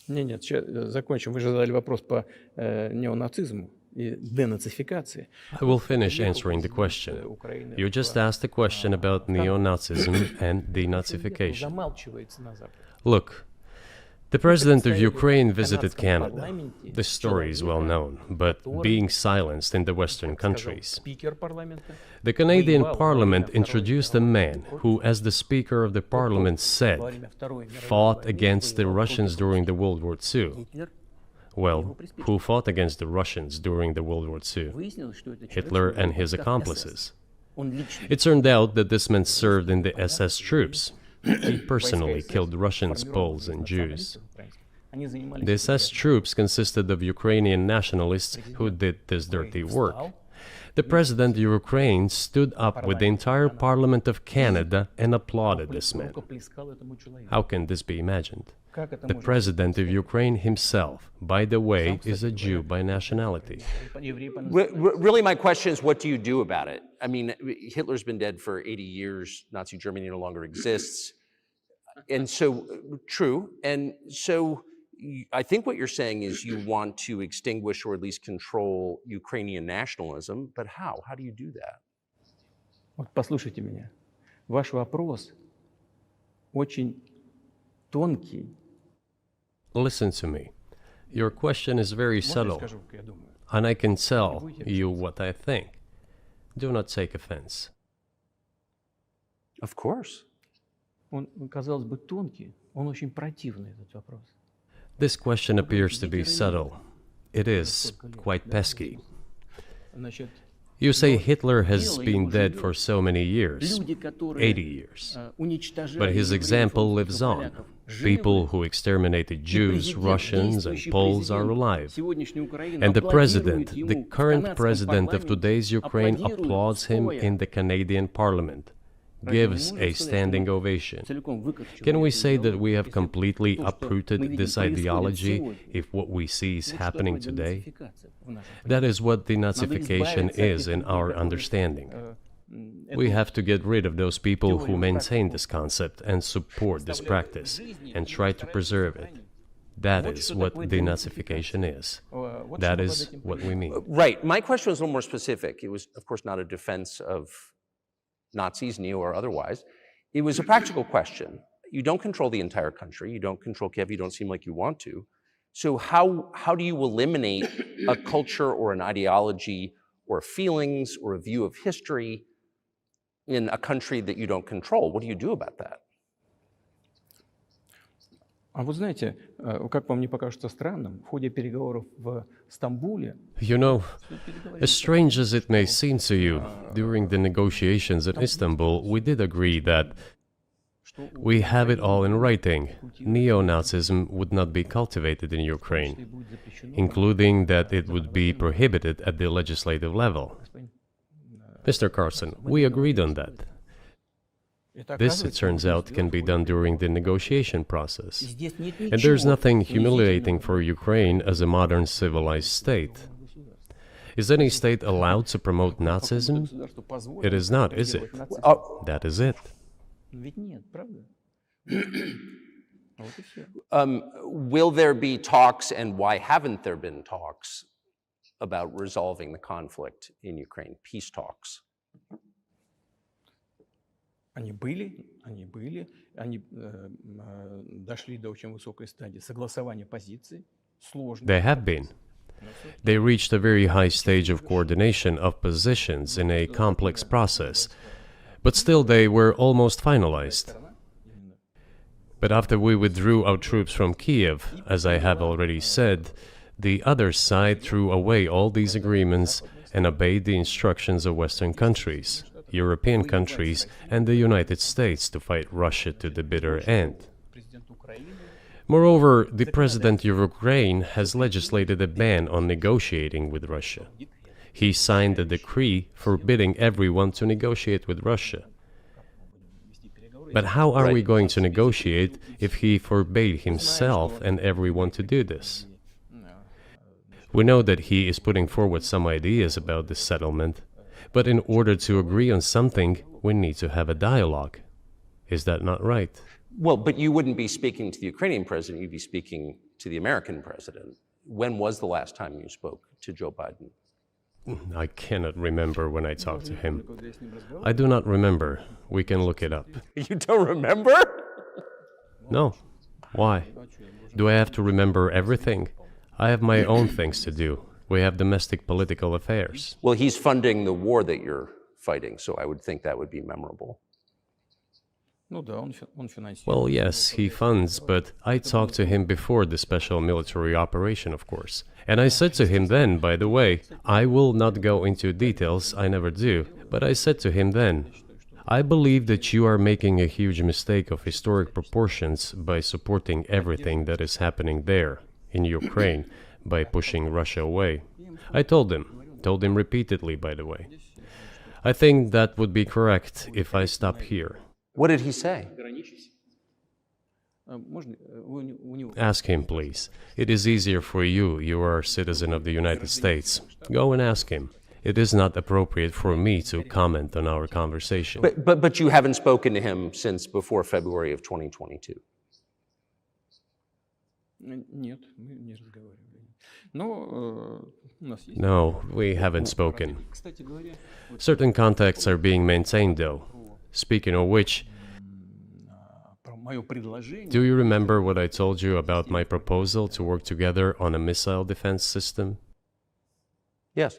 Нет, сейчас закончим. Вы же задали вопрос по неонацизму и денацификации. I will finish answering the question. You just asked a question about neo-Nazism and denazification. Замалчивается на Западе. Look, the president of Ukraine visited Canada. The story is well known, but being silenced in the Western countries. Спикер парламента. The Canadian Parliament introduced a man who, as the Speaker of the Parliament said, fought against the Russians during the World War II. Well, who fought against the Russians during the World War II? Выяснилось, что это Hitler and his accomplices. он лично It turned out that this man served in the SS troops. He personally killed Russians, Poles, and Jews. они занимались. The SS troops consisted of Ukrainian nationalists wwho did this dirty work. The president of Ukraine stood up with the entire Parliament of Canada and applauded this man. Рукоплескал этому человеку. How can this be imagined? Как это The может president of Ukraine himself, by the way, is a Jew by nationality. еврей по Really, my question is, what do you do about it? I mean, Hitler's been dead for 80 years. Nazi Germany no longer exists. And so, true. And so, I think what you're saying is you want to extinguish or at least control Ukrainian nationalism, but how? How do you do that? Вот послушайте меня. Ваш вопрос очень тонкий. Listen to me. Your question is very Можно я subtle, скажу, как я думаю? and I can tell you what I think. Do not take offense. Of course. Он, казалось бы, тонкий, он очень противный, этот вопрос. This question appears to be subtle. It is quite pesky. Значит, You say Hitler has been dead for so many years, люди, которые 80 years. уничтожали But his евреев, example русских, lives on. поляков, живы. People who exterminated Jews, Russians, and Poles are alive. And the president, the current president of today's Ukraine, applauds him in the Canadian Parliament, gives a standing ovation. Can we say that we have completely uprooted this ideology if what we see is happening today? That is what denazification is in our understanding. We have to get rid of those people who maintain this concept and support this practice and try to preserve it. That is what denazification is. That is what we mean. Right. My question was a little more specific. It was, of course, not a defense of Nazis, neo or otherwise. It was a practical question. You don't control the entire country. You don't control Kiev. You don't seem like you want to. So how do you eliminate a culture or an ideology or feelings or a view of history in a country that you don't control? What do you do about that? А вы знаете, как вам не покажется странным, в ходе переговоров в Стамбуле... You know, as strange as it may seem to you, during the negotiations in Istanbul, we did agree that we have it all in writing. Neo-Nazism would not be cultivated in Ukraine, including that it would be prohibited at the legislative level. Mr. Carson, we agreed on that. This, it turns out, can be done during the negotiation process. And there's nothing humiliating for Ukraine as a modern civilized state. Is any state allowed to promote Nazism? It is not, is it? That is it. Will there be talks, and why haven't there been talks about resolving the conflict in Ukraine, peace talks? Они были, они дошли до очень высокой стадии согласования позиций, сложно. They have been. They reached a very high stage of coordination of positions in a complex process, but still they were almost finalized. But after we withdrew our troops from Kiev, as I have already said, the other side threw away all these agreements and obeyed the instructions of Western countries, European countries, and the United States to fight Russia to the bitter end. Moreover, the president of Ukraine has legislated a ban on negotiating with Russia. He signed a decree forbidding everyone to negotiate with Russia. But how are we going to negotiate if he forbade himself and everyone to do this? We know that he is putting forward some ideas about this settlement, but in order to agree on something, we need to have a dialogue. Is that not right? Well, but you wouldn't be speaking to the Ukrainian president, you'd be speaking to the American president. When was the last time you spoke to Joe Biden? I cannot remember when I talked to him. I do not remember. We can look it up. You don't remember? No. Why? Do I have to remember everything? I have my own things to do. We have domestic political affairs. Well, he's funding the war that you're fighting, so I would think that would be memorable. Well, yes, he funds, but I talked to him before the special military operation, of course. And I said to him then, by the way, I will not go into details, I never do, but I said to him then, I believe that you are making a huge mistake of historic proportions by supporting everything that is happening there, in Ukraine, by pushing Russia away. I told him repeatedly, by the way. I think that would be correct if I stop here. What did he say? Ask him, please. It is easier for you. You are a citizen of the United States. Go and ask him. It is not appropriate for me to comment on our conversation. But you haven't spoken to him since before February of 2022? No, we haven't spoken. Certain contacts are being maintained, though. Speaking of which, do you remember what I told you about my proposal to work together on a missile defense system? Yes.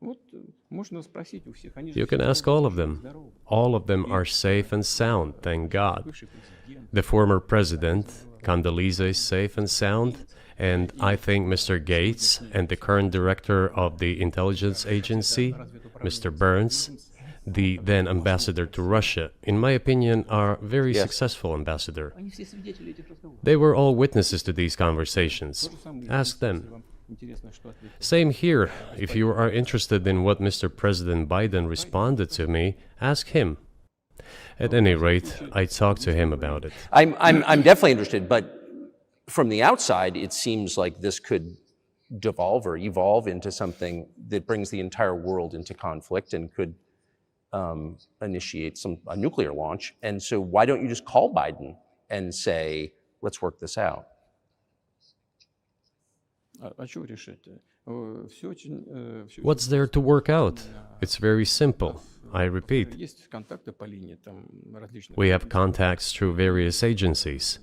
You can ask all of them. All of them are safe and sound, thank God. The former president, Condoleezza, is safe and sound, and I think Mr. Gates and the current director of the intelligence agency, Mr. Burns, the then ambassador to Russia, in my opinion, are very successful ambassador. They were all witnesses to these conversations. Ask them. Same here. If you are interested in what Mr. President Biden responded to me, ask him. At any rate, I talked to him about it. I'm definitely interested, but from the outside, it seems like this could devolve or evolve into something that brings the entire world into conflict and could initiate a nuclear launch. And so why don't you just call Biden and say, let's work this out? What's there to work out? It's very simple. I repeat, we have contacts through various agencies.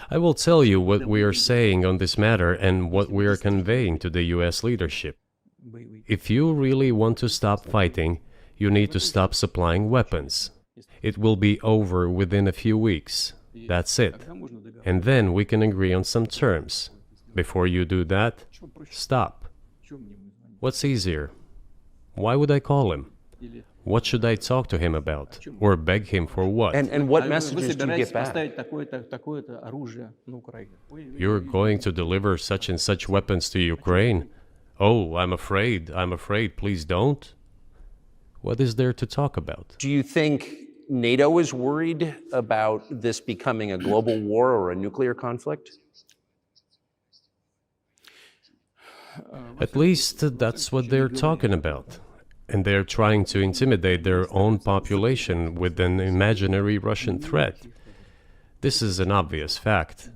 I will tell you what we are saying on this matter and what we are conveying to the US leadership. If you really want to stop fighting, you need to stop supplying weapons. It will be over within a few weeks. That's it. And then we can agree on some terms. Before you do that, stop. What's easier? Why would I call him? What should I talk to him about? Or beg him for what? And what messages do you get back? You're going to deliver such and such weapons to Ukraine? Oh, I'm afraid, please don't. What is there to talk about? Do you think NATO is worried about this becoming a global war or a nuclear conflict? At least that's what they're talking about. And they're trying to intimidate their own population with an imaginary Russian threat. This is an obvious fact.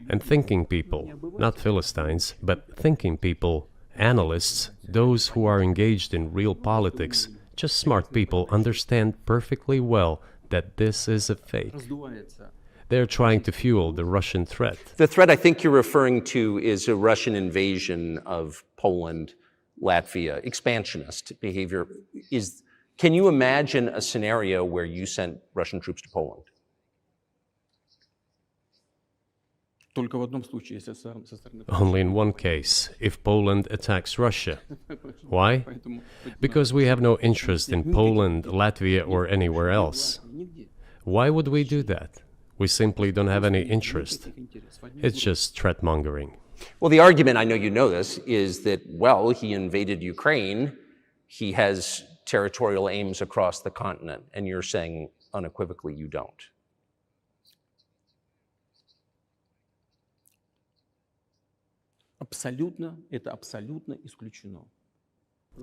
And thinking people, not Philistines, but thinking people, analysts, those who are engaged in real politics, just smart people, understand perfectly well that this is a fake. They're trying to fuel the Russian threat. The threat I think you're referring to is a Russian invasion of Poland, Latvia, expansionist behavior. Can you imagine a scenario where you sent Russian troops to Poland? Only in one case, if Poland attacks Russia. Why? Because we have no interest in Poland, Latvia, or anywhere else. Why would we do that? We simply don't have any interest. It's just threat-mongering. Well, the argument, I know you know this, is that, well, he invaded Ukraine, he has territorial aims across the continent, and you're saying unequivocally you don't.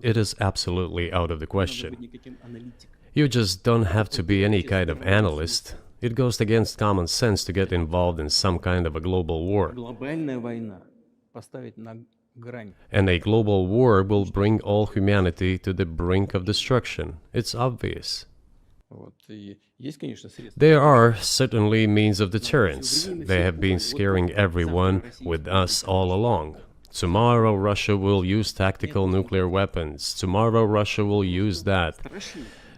It is absolutely out of the question. You just don't have to be any kind of analyst. It goes against common sense to get involved in some kind of a global war. And a global war will bring all humanity to the brink of destruction. It's obvious. There are certainly means of deterrence. They have been scaring everyone with us all along. Tomorrow Russia will use tactical nuclear weapons. Tomorrow Russia will use that.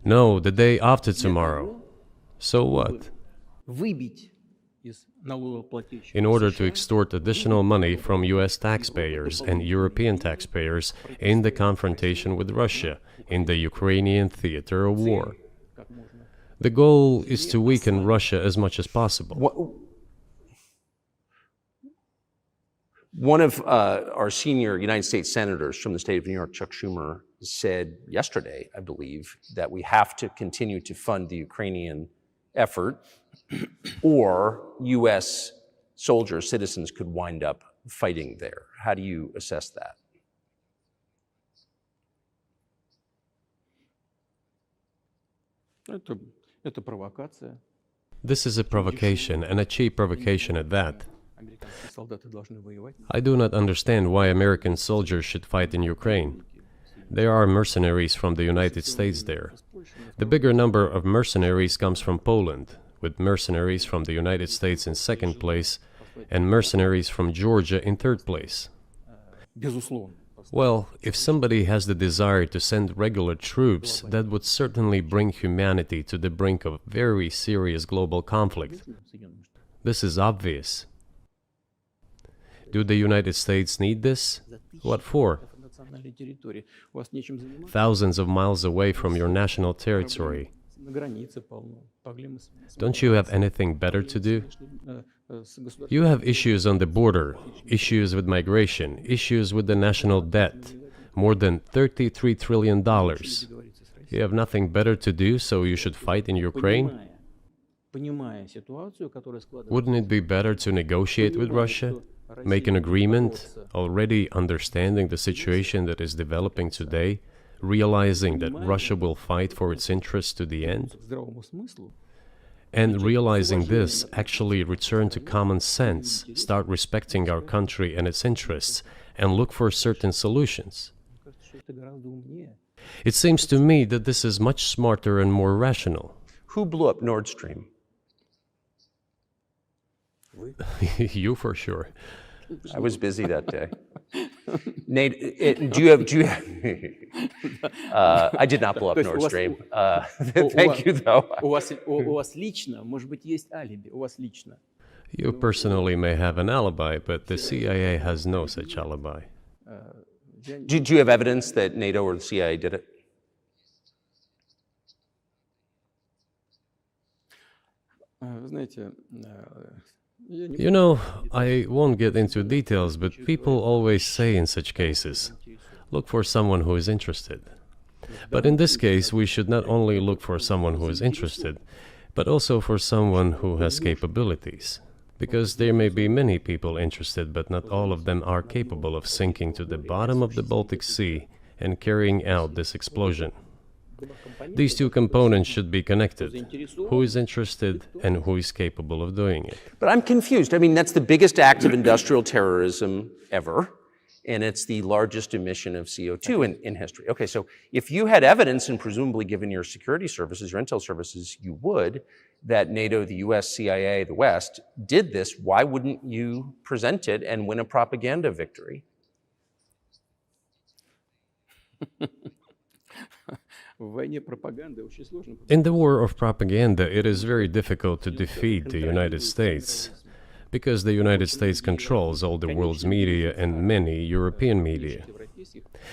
No, the day after tomorrow. So what? In order to extort additional money from US taxpayers and European taxpayers in the confrontation with Russia in the Ukrainian theater of war. The goal is to weaken Russia as much as possible. One of our senior United States senators from the state of New York, Chuck Schumer, said yesterday, I believe, that we have to continue to fund the Ukrainian effort, or US soldiers, citizens could wind up fighting there. How do you assess that? This is a provocation, and a cheap provocation at that. I do not understand why American soldiers should fight in Ukraine. There are mercenaries from the United States there. The bigger number of mercenaries comes from Poland, with mercenaries from the United States in second place and mercenaries from Georgia in third place. Well, if somebody has the desire to send regular troops, that would certainly bring humanity to the brink of very serious global conflict. This is obvious. Do the United States need this? What for? Thousands of miles away from your national territory. Don't you have anything better to do? You have issues on the border, issues with migration, issues with the national debt, more than $33 trillion. You have nothing better to do, so you should fight in Ukraine? Wouldn't it be better to negotiate with Russia? Make an agreement, already understanding the situation that is developing today, realizing that Russia will fight for its interests to the end? And realizing this, actually return to common sense, start respecting our country and its interests, and look for certain solutions. It seems to me that this is much smarter and more rational. Who blew up Nord Stream? You for sure. I was busy that day. Nate, do you have I did not blow up Nord Stream. Thank you, though. У вас лично, может быть, есть алиби, у вас лично. You personally may have an alibi, but the CIA has no such alibi. Do you have evidence that NATO or the CIA did it? Вы знаете, You know, I won't get into details, but people always say in such cases, look for someone who is interested. But in this case, we should not only look for someone who is interested, but also for someone who has capabilities. Because there may be many people interested, but not all of them are capable of sinking to the bottom of the Baltic Sea and carrying out this explosion. These two components should be connected. Who is interested and who is capable of doing it? But I'm confused. I mean, that's the biggest act of industrial terrorism ever, and it's the largest emission of CO2 in history. Okay, so if you had evidence, and presumably given your security services, your intel services, you would, that NATO, the US, CIA, the West, did this, why wouldn't you present it and win a propaganda victory? In the war of propaganda, it is very difficult to defeat the United States, because the United States controls all the world's media and many European media.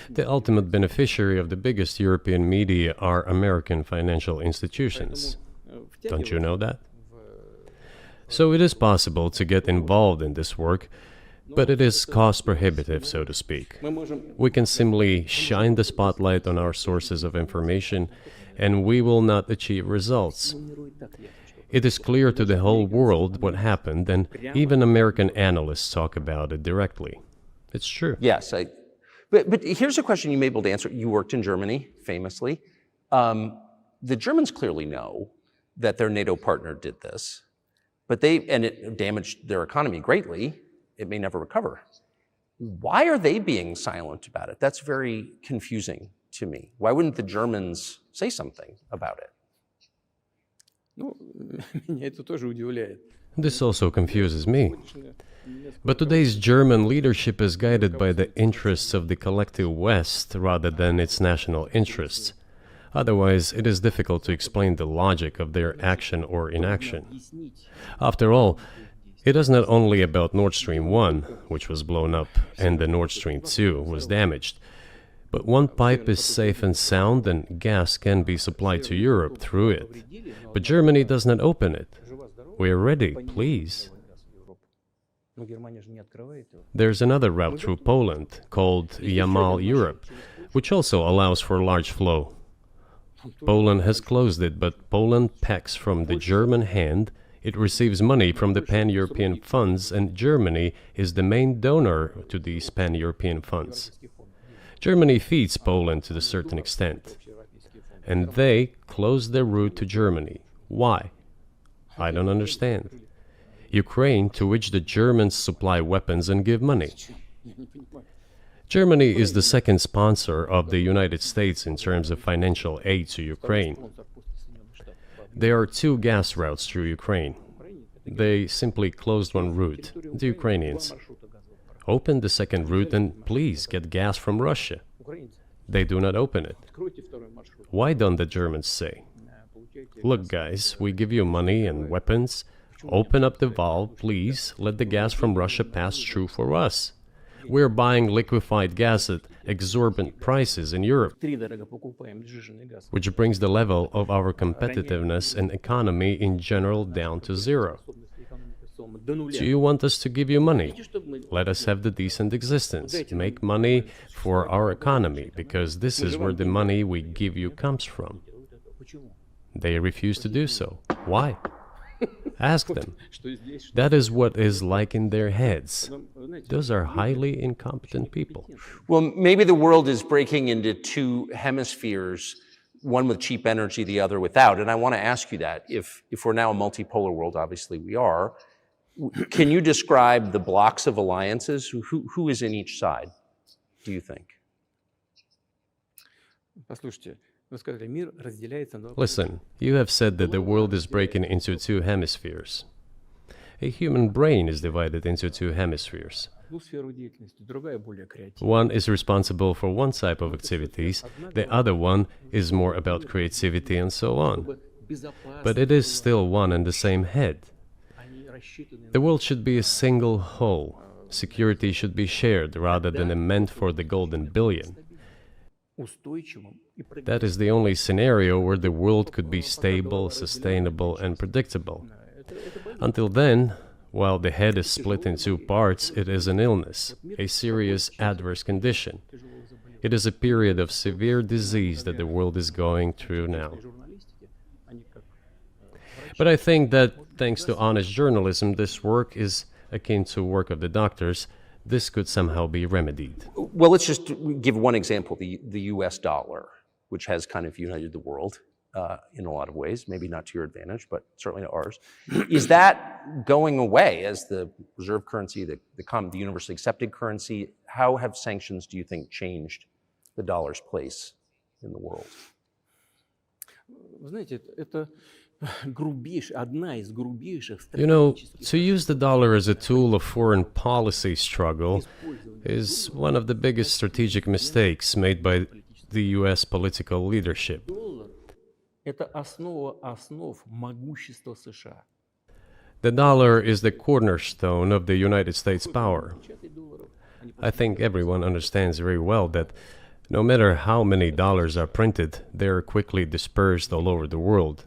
The ultimate beneficiary of the biggest European media are American financial institutions. Don't you know that? So it is possible to get involved in this work, but it is cost prohibitive, so to speak. We can simply shine the spotlight on our sources of information, and we will not achieve results. It is clear to the whole world what happened, and even American analysts talk about it directly. It's true. Yes, but here's a question you may be able to answer. You worked in Germany, famously. The Germans clearly know that their NATO partner did this, and it damaged their economy greatly. It may never recover. Why are they being silent about it? That's very confusing to me. Why wouldn't the Germans say something about it? This also confuses me. But today's German leadership is guided by the interests of the collective West rather than its national interests. Otherwise, it is difficult to explain the logic of their action or inaction. After all, it is not only about Nord Stream 1, which was blown up, and the Nord Stream 2 was damaged. But one pipe is safe and sound, and gas can be supplied to Europe through it. But Germany does not open it. We are ready, please. There's another route through Poland, called Yamal Europe, which also allows for large flow. Poland has closed it, but Poland packs from the German hand. It receives money from the pan-European funds, and Germany is the main donor to these pan-European funds. Germany feeds Poland to a certain extent, and they close their route to Germany. Why? I don't understand. Ukraine, to which the Germans supply weapons and give money. Germany is the second sponsor of the United States in terms of financial aid to Ukraine. There are two gas routes through Ukraine. They simply closed one route, the Ukrainians. Open the second route and please get gas from Russia. They do not open it. Why don't the Germans say, look guys, we give you money and weapons, open up the valve, please, let the gas from Russia pass through for us. We're buying liquefied gas at exorbitant prices in Europe, which brings the level of our competitiveness and economy in general down to zero. Do you want us to give you money? Let us have the decent existence. Make money for our economy, because this is where the money we give you comes from. They refuse to do so. Why? Ask them. That is what is like in their heads. Those are highly incompetent people. Well, maybe the world is breaking into two hemispheres, one with cheap energy, the other without. And I want to ask you that. If we're now a multipolar world, obviously we are, can you describe the blocks of alliances? Who is in each side, do you think? Listen, you have said that the world is breaking into two hemispheres. A human brain is divided into two hemispheres. One is responsible for one type of activities, the other one is more about creativity and so on. But it is still one and the same head. The world should be a single whole. Security should be shared rather than meant for the golden billion. That is the only scenario where the world could be stable, sustainable, and predictable. Until then, while the head is split in two parts, it is an illness, a serious adverse condition. It is a period of severe disease that the world is going through now. But I think that, thanks to honest journalism, this work is akin to work of the doctors. This could somehow be remedied. Well, let's just give one example, the US dollar, which has kind of united the world in a lot of ways, maybe not to your advantage, but certainly to ours. Is that going away as the reserve currency, the universally accepted currency? How have sanctions, do you think, changed the dollar's place in the world? You know, to use the dollar as a tool of foreign policy struggle is one of the biggest strategic mistakes made by the US political leadership. The dollar is the cornerstone of the United States power. I think everyone understands very well that no matter how many dollars are printed, they are quickly dispersed all over the world.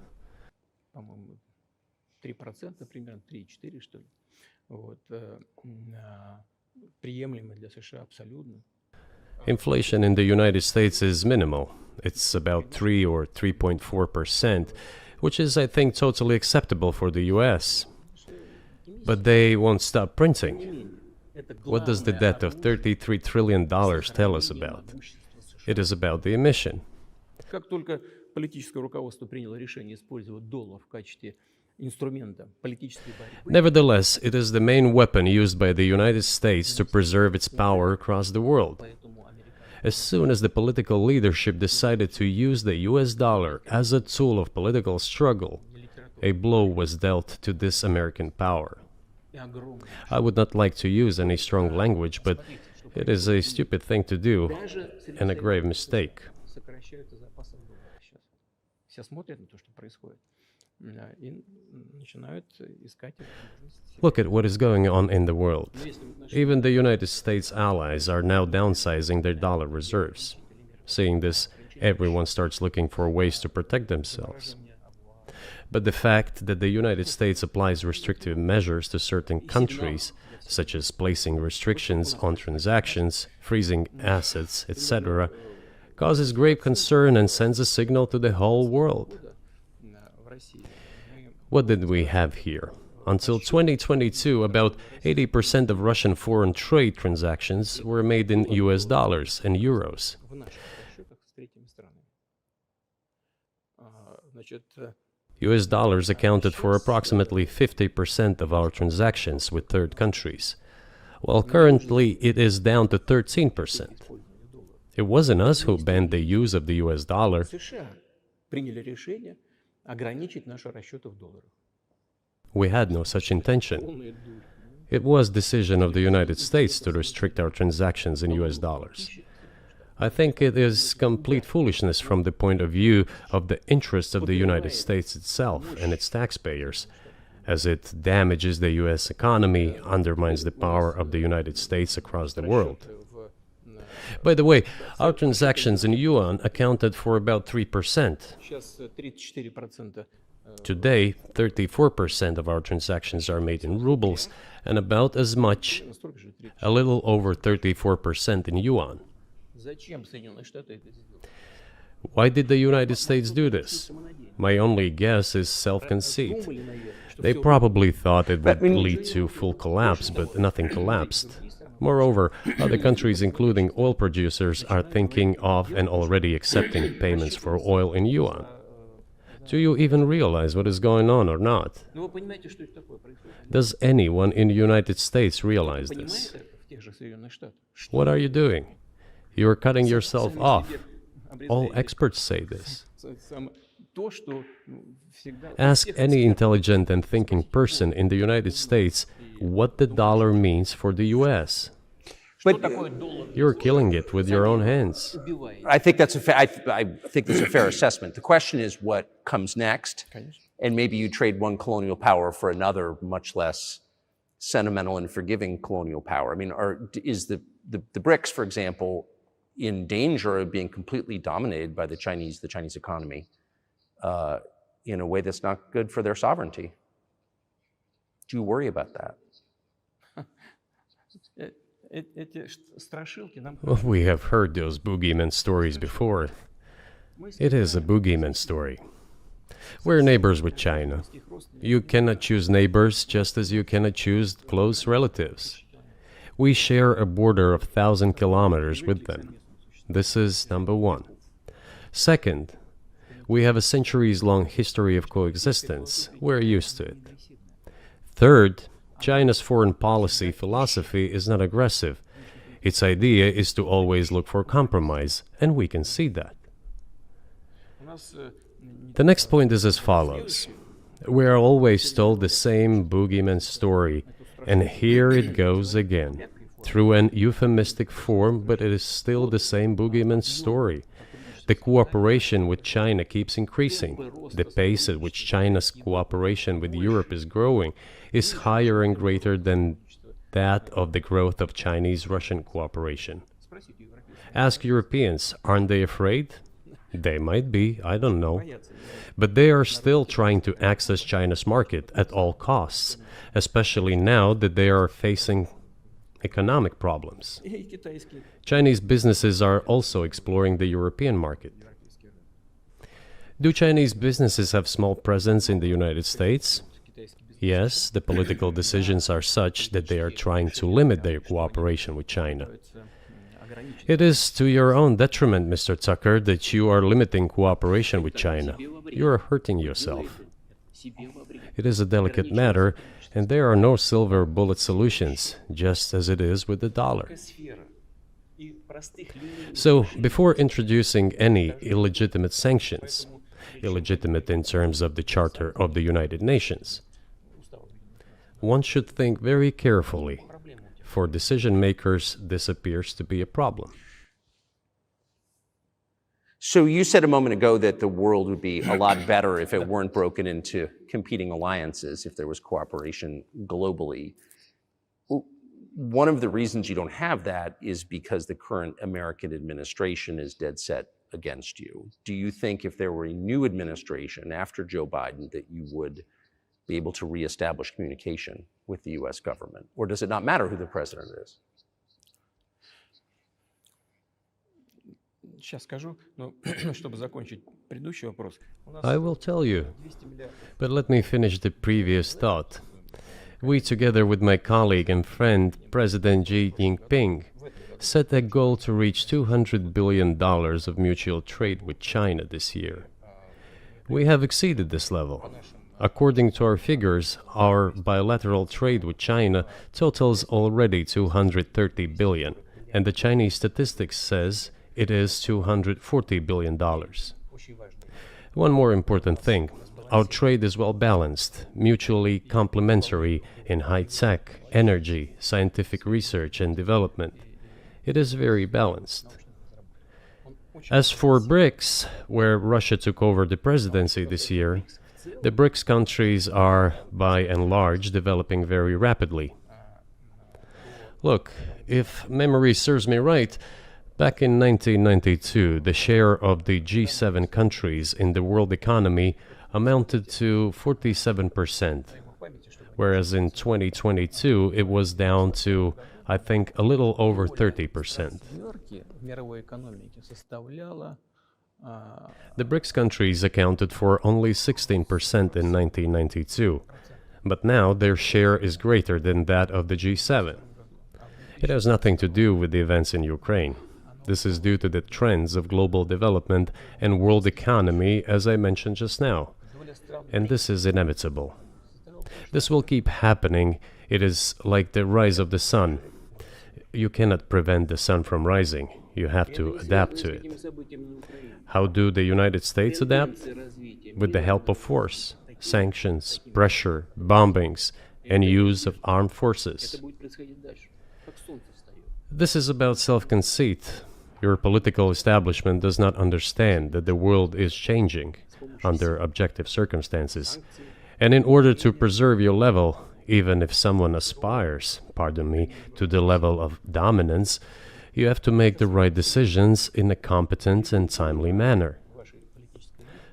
Inflation in the United States is minimal. It's about 3 or 3.4%, which is, I think, totally acceptable for the US. But they won't stop printing. What does the debt of $33 trillion tell us about? It is about the emission. Nevertheless, it is the main weapon used by the United States to preserve its power across the world. As soon as the political leadership decided to use the US dollar as a tool of political struggle, a blow was dealt to this American power. I would not like to use any strong language, but it is a stupid thing to do and a grave mistake. Look at what is going on in the world. Even the United States allies are now downsizing their dollar reserves. Seeing this, everyone starts looking for ways to protect themselves. But the fact that the United States applies restrictive measures to certain countries, such as placing restrictions on transactions, freezing assets, etc., causes grave concern and sends a signal to the whole world. What did we have here? Until 2022, about 80% of Russian foreign trade transactions were made in US dollars and euros. US dollars accounted for approximately 50% of our transactions with third countries, while currently it is down to 13%. It wasn't us who banned the use of the US dollar. We had no such intention. It was decision of the United States to restrict our transactions in US dollars. I think it is complete foolishness from the point of view of the interests of the United States itself and its taxpayers, as it damages the US economy, undermines the power of the United States across the world. By the way, our transactions in yuan accounted for about 3%. Today, 34% of our transactions are made in rubles and about as much, a little over 34% in yuan. Why did the United States do this? My only guess is self-conceit. They probably thought it would lead to full collapse, but nothing collapsed. Moreover, other countries, including oil producers, are thinking of and already accepting payments for oil in yuan. Do you even realize what is going on or not? Does anyone in the United States realize this? What are you doing? You are cutting yourself off. All experts say this. Ask any intelligent and thinking person in the United States what the dollar means for the US. But You're killing it with your own hands. I think that's I think that's a fair assessment. The question is what comes next, and maybe you trade one colonial power for another, much less sentimental and forgiving colonial power. I mean, is the BRICS, for example, in danger of being completely dominated by the Chinese economy in a way that's not good for their sovereignty? Do you worry about that? Well, we have heard those boogeyman stories before. It is a boogeyman story. We're neighbors with China. You cannot choose neighbors just as you cannot choose close relatives. We share a border of 1,000 kilometers with them. This is number one. Second, we have a centuries-long history of coexistence. We're used to it. Third, China's foreign policy philosophy is not aggressive. Its idea is to always look for compromise, and we can see that. The next point is as follows. We are always told the same boogeyman story, and here it goes again. Through an euphemistic form, but it is still the same boogeyman story. The cooperation with China keeps increasing. The pace at which China's cooperation with Europe is growing is higher and greater than that of the growth of Chinese-Russian cooperation. Ask Europeans, aren't they afraid? They might be, I don't know. But they are still trying to access China's market at all costs, especially now that they are facing economic problems. Chinese businesses are also exploring the European market. Do Chinese businesses have small presence in the United States? Yes, the political decisions are such that they are trying to limit their cooperation with China. It is to your own detriment, Mr. Tucker, that you are limiting cooperation with China. You are hurting yourself. It is a delicate matter, and there are no silver bullet solutions, just as it is with the dollar. So, before introducing any illegitimate sanctions, illegitimate in terms of the Charter of the United Nations, one should think very carefully. For decision makers, this appears to be a problem. So you said a moment ago that the world would be a lot better if it weren't broken into competing alliances, if there was cooperation globally. One of the reasons you don't have that is because the current American administration is dead set against you. Do you think if there were a new administration after Joe Biden that you would be able to reestablish communication with the US government? Or does it not matter who the president is? I will tell you, but let me finish the previous thought. We, together with my colleague and friend, President Xi Jinping, set a goal to reach $200 billion of mutual trade with China this year. We have exceeded this level. According to our figures, our bilateral trade with China totals already $230 billion, and the Chinese statistics says it is $240 billion. One more important thing. Our trade is well balanced, mutually complementary in high-tech, energy, scientific research and development. It is very balanced. As for BRICS, where Russia took over the presidency this year, the BRICS countries are, by and large, developing very rapidly. Look, if memory serves me right, back in 1992, the share of the G7 countries in the world economy amounted to 47%, whereas in 2022 it was down to, I think, a little over 30%. The BRICS countries accounted for only 16% in 1992, but now their share is greater than that of the G7. It has nothing to do with the events in Ukraine. This is due to the trends of global development and world economy, as I mentioned just now. And this is inevitable. This will keep happening. It is like the rise of the sun. You cannot prevent the sun from rising. You have to adapt to it. How do the United States adapt? With the help of force, sanctions, pressure, bombings, and use of armed forces. This is about self-conceit. Your political establishment does not understand that the world is changing under objective circumstances. And in order to preserve your level, even if someone aspires, pardon me, to the level of dominance, you have to make the right decisions in a competent and timely manner.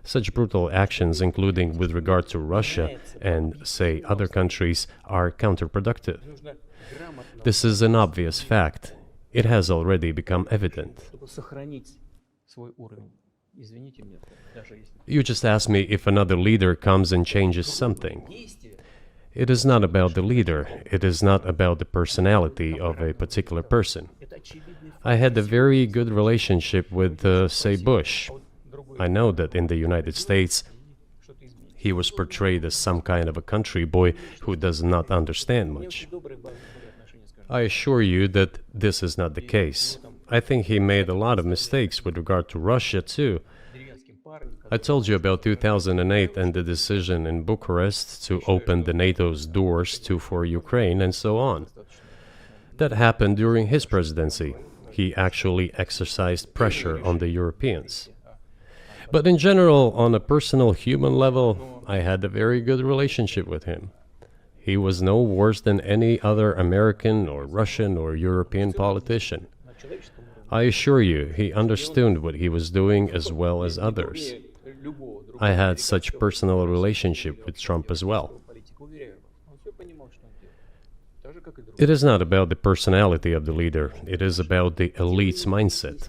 Such brutal actions, including with regard to Russia and, say, other countries, are counterproductive. This is an obvious fact. It has already become evident. You just asked me if another leader comes and changes something. It is not about the leader. It is not about the personality of a particular person. I had a very good relationship with, say, Bush. I know that in the United States, he was portrayed as some kind of a country boy who does not understand much. I assure you that this is not the case. I think he made a lot of mistakes with regard to Russia, too. I told you about 2008 and the decision in Bucharest to open the NATO's doors for Ukraine and so on. That happened during his presidency. He actually exercised pressure on the Europeans. But in general, on a personal human level, I had a very good relationship with him. He was no worse than any other American or Russian or European politician. I assure you, he understood what he was doing as well as others. I had such personal relationship with Trump as well. It is not about the personality of the leader, it is about the elite's mindset.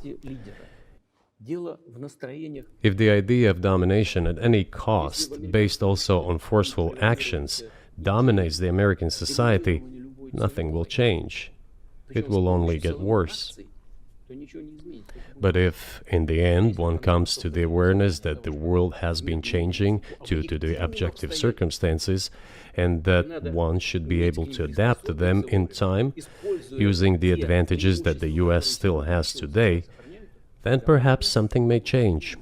If the idea of domination at any cost, based also on forceful actions, dominates the American society, nothing will change. It will only get worse. But if, in the end, one comes to the awareness that the world has been changing due to the objective circumstances, and that one should be able to adapt to them in time, using the advantages that the US still has today, then perhaps something may change.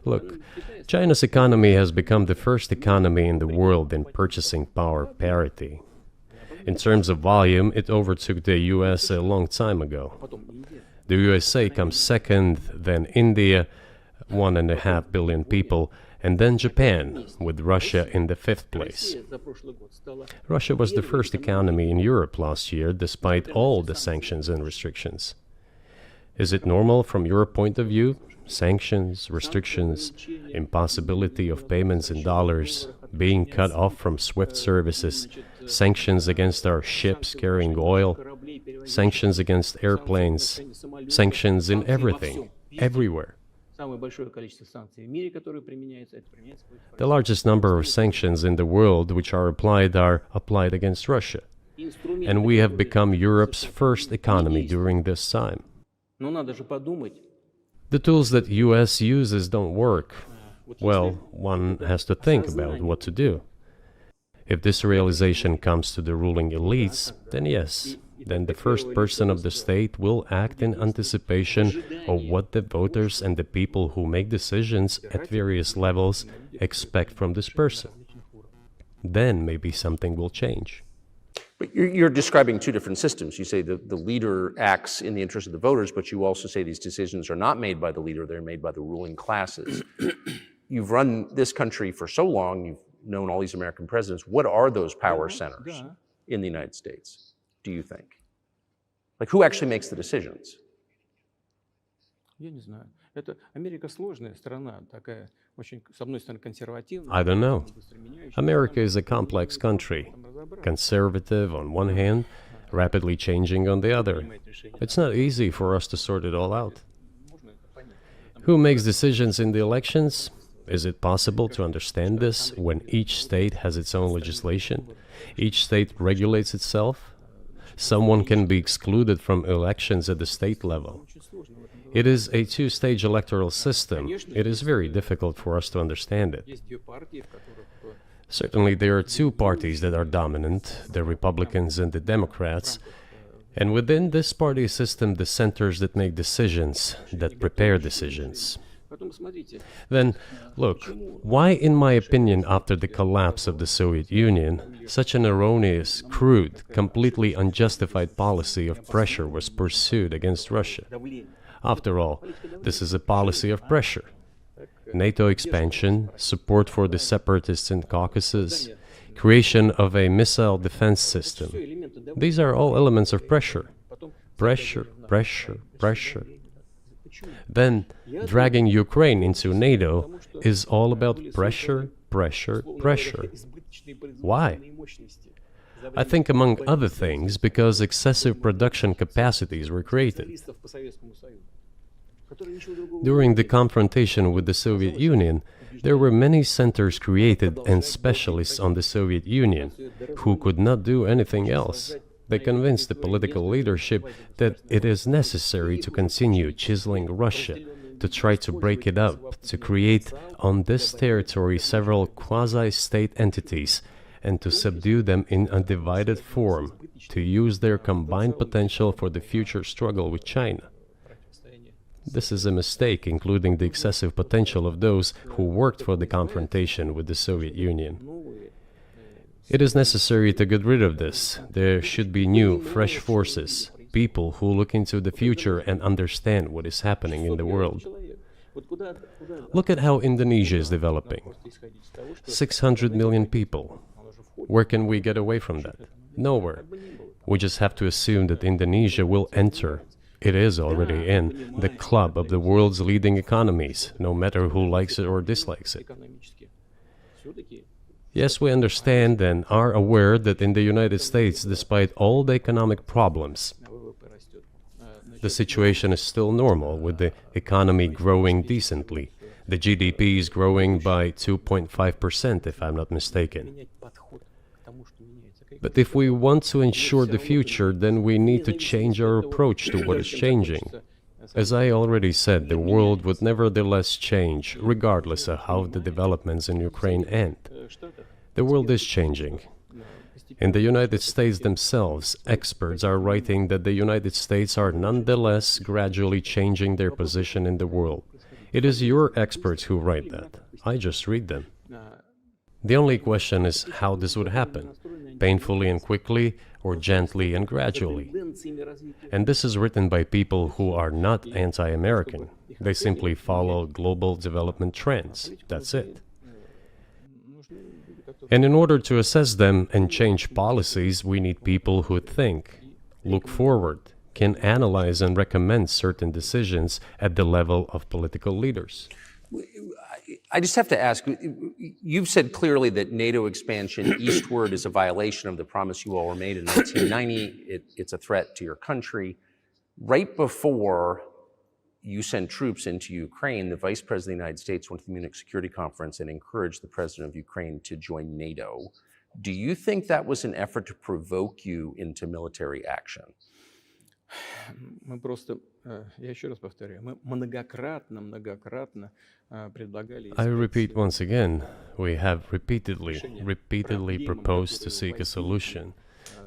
Look, China's economy has become the first economy in the world in purchasing power parity. In terms of volume, it overtook the US a long time ago. The USA comes second, then India, 1.5 billion people, and then Japan, with Russia in the fifth place. Russia was the first economy in Europe last year, despite all the sanctions and restrictions. Is it normal from your point of view? Sanctions, restrictions, impossibility of payments in dollars, being cut off from SWIFT services, sanctions against our ships carrying oil, sanctions against airplanes, sanctions in everything, everywhere. The largest number of sanctions in the world which are applied against Russia. And we have become Europe's first economy during this time. The tools that US uses don't work. Well, one has to think about what to do. If this realization comes to the ruling elites, then yes, then the first person of the state will act in anticipation of what the voters and the people who make decisions at various levels expect from this person. Then maybe something will change. But you're describing two different systems. You say the leader acts in the interest of the voters, but you also say these decisions are not made by the leader, they're made by the ruling classes. You've run this country for so long, you've known all these American presidents. What are those power centers in the United States, do you think? Like, who actually makes the decisions? Я не знаю. Это Америка сложная страна, такая очень, с одной стороны, консервативная. I don't know. America is a complex country, conservative on one hand, rapidly changing on the other. It's not easy for us to sort it all out. Who makes decisions in the elections? Is it possible to understand this when each state has its own legislation? Each state regulates itself? Someone can be excluded from elections at the state level. It is a two-stage electoral system. It is very difficult for us to understand it. Certainly, there are two parties that are dominant, the Republicans and the Democrats. And within this party system, the centers that make decisions, that prepare decisions. Then, look, why, in my opinion, after the collapse of the Soviet Union, such an erroneous, crude, completely unjustified policy of pressure was pursued against Russia? After all, this is a policy of pressure. NATO expansion, support for the separatists in Caucasus, creation of a missile defense system. These are all elements of pressure. Pressure, pressure, pressure. Then, dragging Ukraine into NATO is all about pressure, pressure, pressure. Why? I think, among other things, because excessive production capacities were created. During the confrontation with the Soviet Union, there were many centers created and specialists on the Soviet Union who could not do anything else. They convinced the political leadership that it is necessary to continue chiseling Russia, to try to break it up, to create on this territory several quasi-state entities, and to subdue them in a divided form, to use their combined potential for the future struggle with China. This is a mistake, including the excessive potential of those who worked for the confrontation with the Soviet Union. It is necessary to get rid of this. There should be new, fresh forces, people who look into the future and understand what is happening in the world. Look at how Indonesia is developing. 600 million people. Where can we get away from that? Nowhere. We just have to assume that Indonesia will enter, it is already in, the club of the world's leading economies, no matter who likes it or dislikes it. Yes, we understand and are aware that in the United States, despite all the economic problems, the situation is still normal, with the economy growing decently. The GDP is growing by 2.5%, if I'm not mistaken. But if we want to ensure the future, then we need to change our approach to what is changing. As I already said, the world would nevertheless change, regardless of how the developments in Ukraine end. The world is changing. In the United States themselves, experts are writing that the United States are nonetheless gradually changing their position in the world. It is your experts who write that. I just read them. The only question is how this would happen, painfully and quickly, or gently and gradually. And this is written by people who are not anti-American. They simply follow global development trends. That's it. And in order to assess them and change policies, we need people who think, look forward, can analyze and recommend certain decisions at the level of political leaders. I just have to ask, you've said clearly that NATO expansion eastward is a violation of the promise you all were made in 1990. It's a threat to your country. Right before you sent troops into Ukraine, the Vice President of the United States went to the Munich Security Conference and encouraged the President of Ukraine to join NATO. Do you think that was an effort to provoke you into military action? Мы просто, я еще раз повторяю, мы многократно предлагали... I repeat once again, we have repeatedly proposed to seek a solution,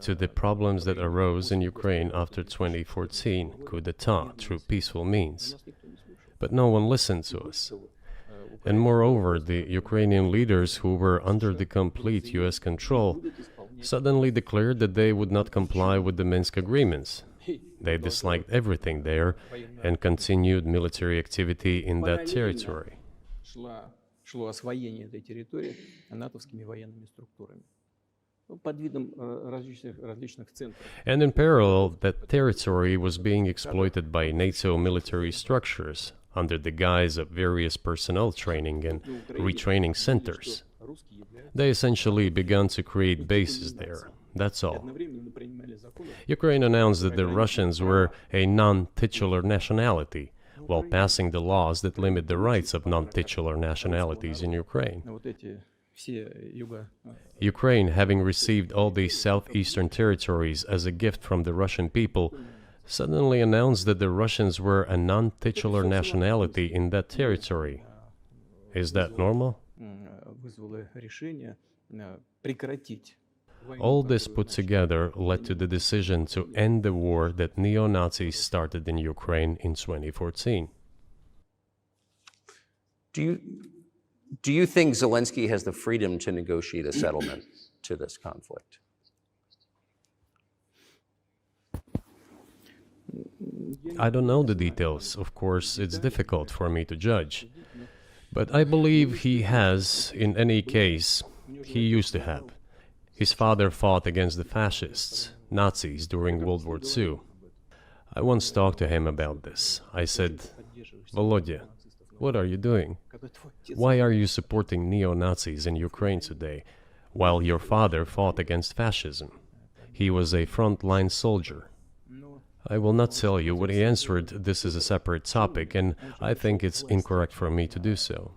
to the problems that arose in Ukraine after 2014 coup d'etat through peaceful means. But no one listened to us. And moreover, the Ukrainian leaders who were under the complete US control suddenly declared that they would not comply with the Minsk agreements. They disliked everything there and continued military activity in that territory. Шло освоение этой территории натовскими военными структурами под видом различных центров. And in parallel, that territory was being exploited by NATO military structures under the guise of various personnel training and retraining centers. They essentially began to create bases there. That's all. Ukraine announced that the Russians were a non-titular nationality, while passing the laws that limit the rights of non-titular nationalities in Ukraine. Ukraine, having received all these southeastern territories as a gift from the Russian people, suddenly announced that the Russians were a non-titular nationality in that territory. Is that normal? All this put together led to the decision to end the war that neo-Nazis started in Ukraine in 2014. Do you think Zelensky has the freedom to negotiate a settlement to this conflict? I don't know the details. Of course, it's difficult for me to judge. But I believe he has, in any case, he used to have. His father fought against the fascists, Nazis, during World War II. I once talked to him about this. I said, Volodya, what are you doing? Why are you supporting neo-Nazis in Ukraine today, while your father fought against fascism? He was a front-line soldier. I will not tell you what he answered. This is a separate topic, and I think it's incorrect for me to do so.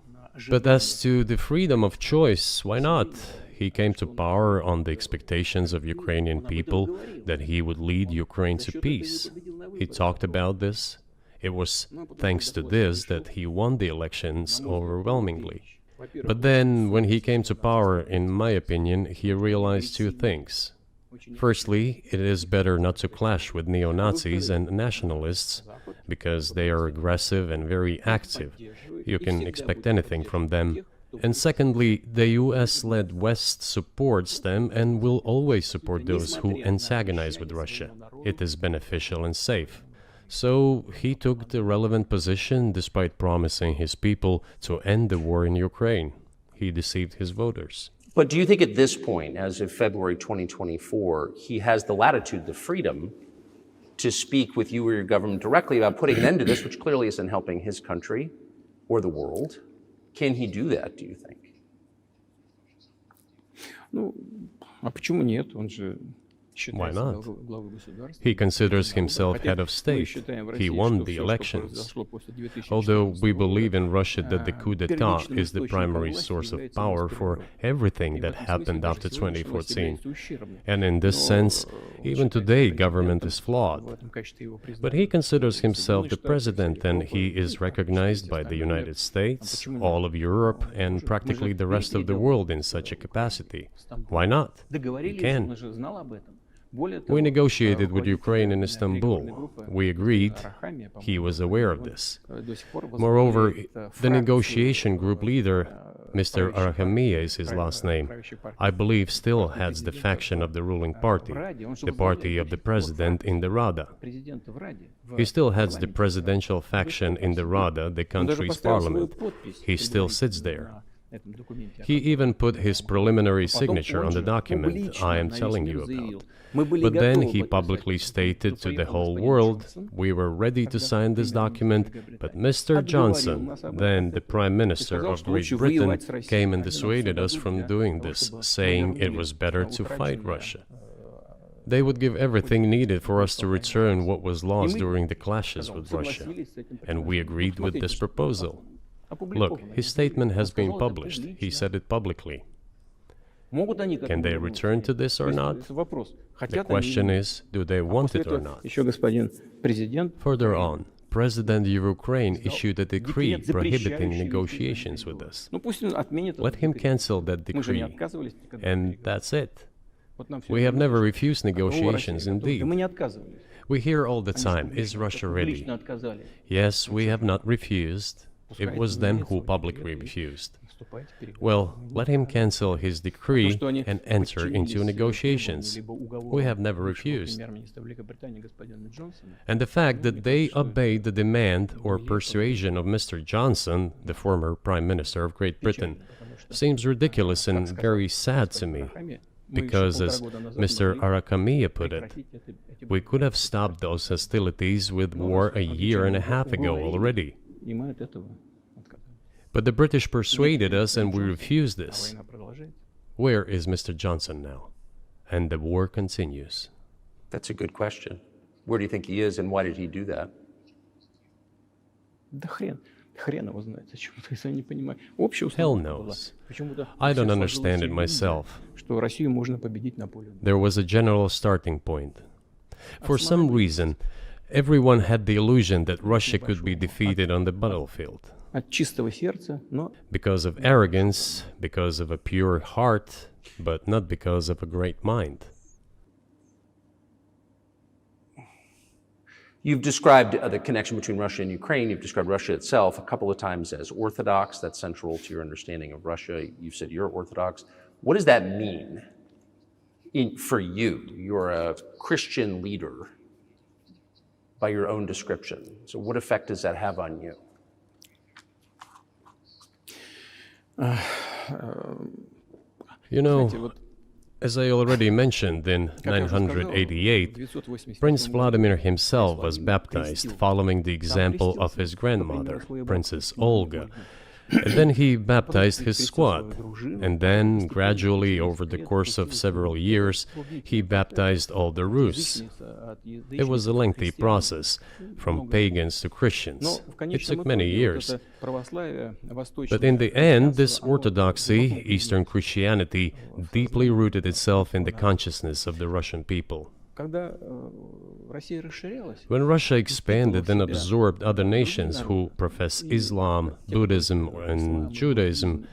But as to the freedom of choice, why not? He came to power on the expectations of Ukrainian people that he would lead Ukraine to peace. He talked about this. It was thanks to this that he won the elections overwhelmingly. But then, when he came to power, in my opinion, he realized two things. Firstly, it is better not to clash with neo-Nazis and nationalists, because they are aggressive and very active. You can expect anything from them. And secondly, the US-led West supports them and will always support those who antagonize with Russia. It is beneficial and safe. So he took the relevant position despite promising his people to end the war in Ukraine. He deceived his voters. But do you think at this point, as of February 2024, he has the latitude, the freedom to speak with you or your government directly about putting an end to this, which clearly isn't helping his country or the world? Can he do that, do you think? Почему нет? Он же Why not? He considers himself head of state. He won the elections. Although we believe in Russia that the coup d'etat is the primary source of power for everything that happened after 2014. And in this sense, even today, government is flawed. But he considers himself the president, and he is recognized by the United States, all of Europe, and practically the rest of the world in such a capacity. Why not? He can. We negotiated with Ukraine in Istanbul. We agreed. He was aware of this. Moreover, the negotiation group leader, Mr. Arahamiya is his last name, I believe still heads the faction of the ruling party, the party of the president in the Rada. He still heads the presidential faction in the Rada, the country's parliament. He still sits there. He even put his preliminary signature on the document I am telling you about. But then he publicly stated to the whole world, we were ready to sign this document, but Mr. Johnson, then the Prime Minister of Great Britain, came and dissuaded us from doing this, saying it was better to fight Russia. They would give everything needed for us to return what was lost during the clashes with Russia. And we agreed with this proposal. Look, his statement has been published. He said it publicly. Can they return to this or not? The question is, do they want it or not? Further on, President of Ukraine issued a decree prohibiting negotiations with us. Let him cancel that decree, and that's it. We have never refused negotiations, Да indeed. мы не отказывались. We hear all the time, is Russia ready? Публично отказали. Yes, we have not refused. It was them who publicly refused. Вступайте в переговоры. Well, let him cancel his decree and enter into negotiations. We have never refused. Премьер-министра Великобритании господина Джонсона. And the fact that they obeyed the demand or persuasion of Mr. Johnson, the former Prime Minister of Great Britain, seems ridiculous and very sad to me. Because, as Mr. Arakamiya put it, we could have stopped those hostilities with war a year and a half ago already. И мы от этого отказались. But the British persuaded us and we refused this. Война продолжается. Where is Mr. Johnson now? And the war continues. That's a good question. Where do you think he is, and why did he do that? Да хрен его знает, зачем это, я не понимаю. Общая Hell установка была. knows. Почему-то I don't все understand it сложилось myself. именно, что Россию можно победить на поле. There was a general starting point. For some reason, everyone had the illusion that Russia could be defeated on the battlefield. От чистого сердца, но Because of arrogance, because of a pure heart, but not because of a great mind. You've described the connection between Russia and Ukraine. You've described Russia itself a couple of times as Orthodox. That's central to your understanding of Russia. You've said you're Orthodox. What does that mean for you? You're a Christian leader by your own description. So what effect does that have on you? You know, знаете, вот as I already mentioned, in 988, Prince Vladimir himself was baptized following the example of his grandmother, Princess Olga. And then he baptized his squad. And then, gradually, over the course of several years, he baptized all the Rus. It was a lengthy process, from pagans to Christians. It took many years. But in the end, this orthodoxy, Eastern Christianity, deeply rooted itself in the consciousness of the Russian people. когда Россия расширялась, When Russia expanded and absorbed other nations who profess Islam, Buddhism, and Judaism,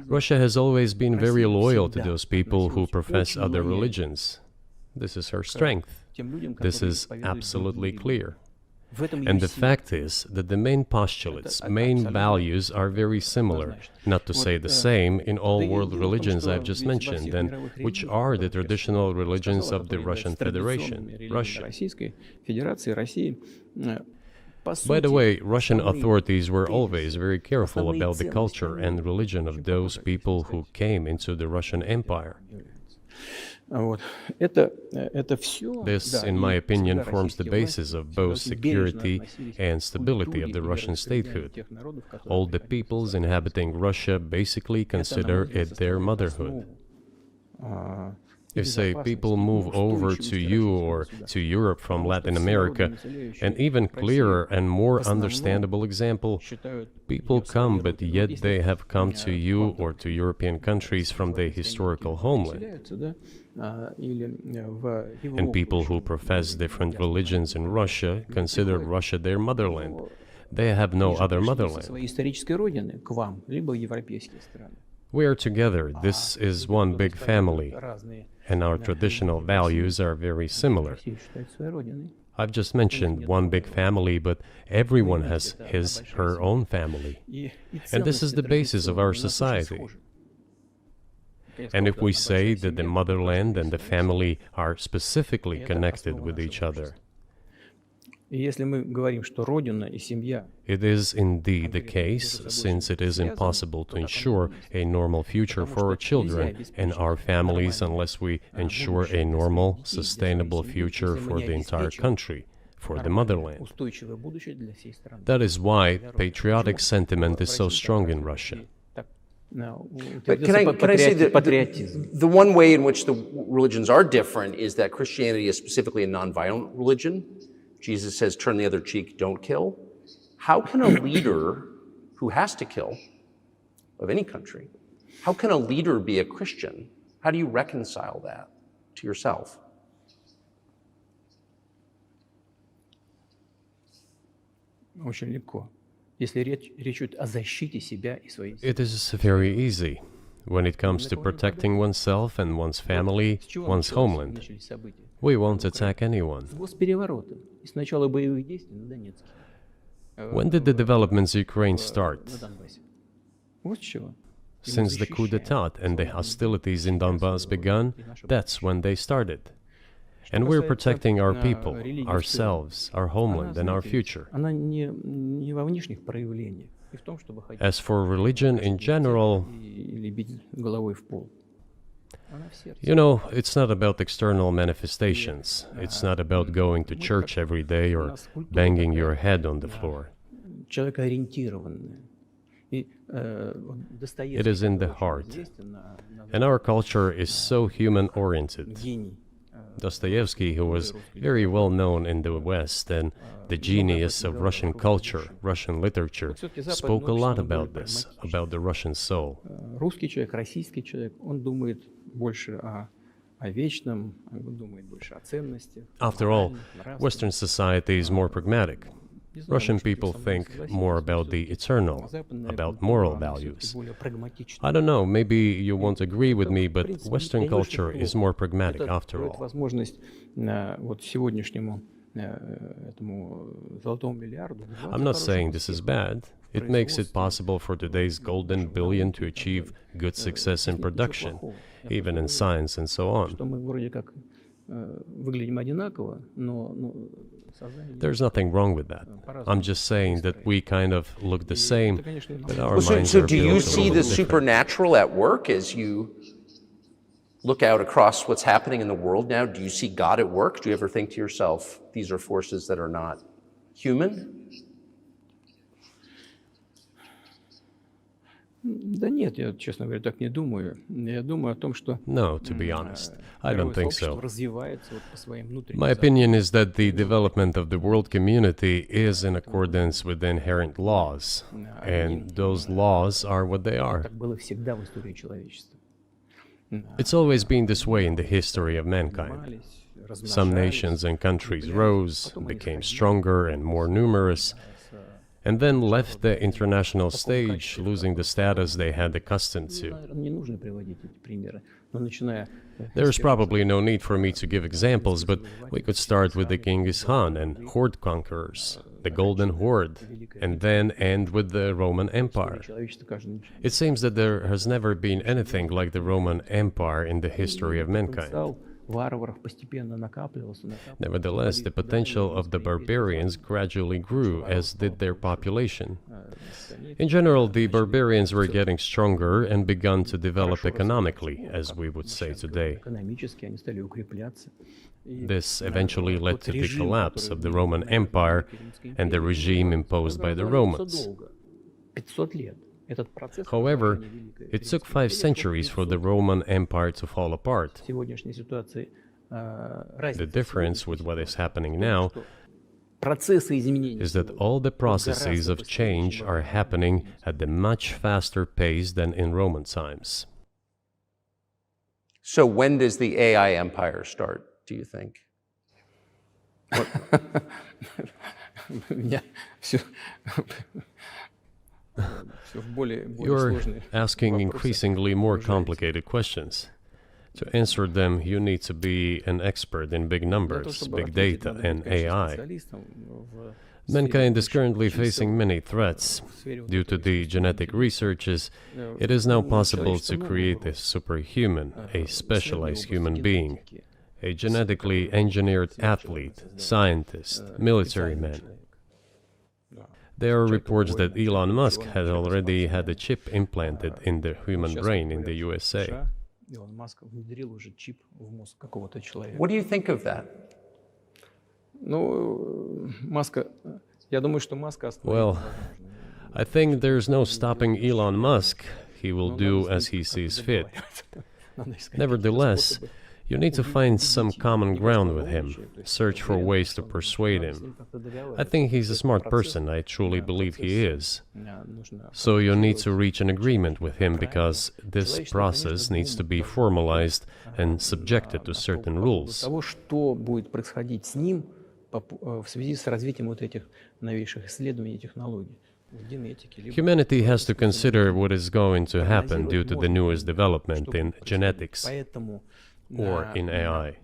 Russia has always been very loyal to those people who profess other religions. This is her strength. тем людям, This которые is исповедуют absolutely другие clear. религии. В этом And the есть сила. fact is that the main postulates, main values are very similar, not to say the same, in all world religions I've just mentioned, and which are the traditional religions of the Russian Federation, Russia. Российской Федерации, России, по By the сути, way, Russian основные authorities were always тезисы, very careful основные about the ценности, culture and religion of those people who came into the Russian Empire. Вот. Это все, This, in my opinion, forms the basis of both security and stability of the Russian statehood. All the peoples inhabiting Russia basically consider it their motherhood. If, say, people move over to you or to Europe from Latin America, an even clearer and more understandable example, people come, but yet they have come to you or to European countries from their historical homeland. And people who profess different religions in Russia consider Russia their motherland. They have no other motherland. своей исторической родины к вам, либо в европейские страны. We are together. This is one big family, Разные. and our traditional values are very similar. Россию считают своей родиной. I've just mentioned one big family, but everyone has his, her own family. And this is the basis of our society. And if we say that the motherland and the family are specifically connected with each other, И если мы говорим, что родина и семья it is indeed the case, since it is impossible to ensure a normal future for our children and our families unless we ensure a normal, sustainable future for the entire country, for the motherland. устойчивое будущее для всей страны. That is why patriotic sentiment is so strong in Russia. But can I say that патриотизм. the one way in which the religions are different is that Christianity is specifically a nonviolent religion. Jesus says, turn the other cheek, don't kill. How can a leader who has to kill, of any country, how can a leader be a Christian? How do you reconcile that to yourself? Очень легко. Если речь идет о защите себя и своей семьи. It is very easy. when it comes to protecting oneself and one's family, one's homeland. We won't attack anyone. When did the developments in Ukraine start? Since the coup d'etat and the hostilities in Donbass began, that's when they started. And we're protecting our people, ourselves, our homeland, and our future. As for religion in general, you know, it's not about external manifestations. It's not about going to church every day or banging your head on the floor. It is in the heart. And our culture is so human-oriented. Dostoevsky, who was very well known in the West and the genius of Russian culture, Russian literature, spoke a lot about this, about the Russian soul. Русский человек, российский человек, он думает больше о вечном, он думает больше о ценностях. After all, Western society is more pragmatic. Russian people think more about the eternal, about moral values. I don't know, maybe you won't agree with me, but Western culture is more pragmatic after all. I'm not saying this is bad. It makes it possible for today's golden billion to achieve good success in production, even in science and so on. There's nothing wrong with that. I'm just saying that we kind of look the same, but our minds So are do you built a see little the different. supernatural at work as you look out across what's happening in the world now? Do you see God at work? Do you ever think to yourself, these are forces that are not human? Да нет, я, честно говоря, так не думаю. Я думаю о том, что No, to be honest, I don't think so. развивается вот по своим внутренним My opinion is that the development of the world community is in accordance with the inherent laws, and those laws are what they are. Так было всегда в истории человечества. It's always been this way in the history of mankind. Some nations and countries rose, became stronger and more numerous, and then left the international stage, losing the status they had accustomed to. Не нужно приводить эти примеры, но начиная There's probably no need for me to give examples, but we could start with the Genghis Khan and horde conquerors, the Golden Horde, and then end with the Roman Empire. It seems that there has never been anything like the Roman Empire in the history of mankind. Nevertheless, the potential of the barbarians gradually grew, as did their population. In general, the barbarians were getting stronger and began to develop economically, as we would say today. This eventually led to the collapse of the Roman Empire and the regime imposed by the Romans. However, it took 5 centuries for the Roman Empire to fall apart. The difference with what is happening now is that all the processes of change are happening at a much faster pace than in Roman times. So when does the AI empire start, do you think? You're asking increasingly more complicated questions. To answer them, you need to be an expert in big numbers, big data, and AI. Mankind is currently facing many threats. Due to the genetic researches, it is now possible to create a superhuman, a specialized human being, a genetically engineered athlete, scientist, military man. There are reports that Elon Musk had already had a chip implanted in the human brain in the USA. What do you think of that? Well, I think there's no stopping Elon Musk. He will do as he sees fit. Nevertheless, you need to find some common ground with him, search for ways to persuade him. I think he's a smart person, I truly believe he is. So you need to reach an agreement with him because this process needs to be formalized and subjected to certain rules. В связи с развитием вот этих новейших исследований и технологий. Humanity has to consider what is going to happen due to the newest development in genetics or in AI.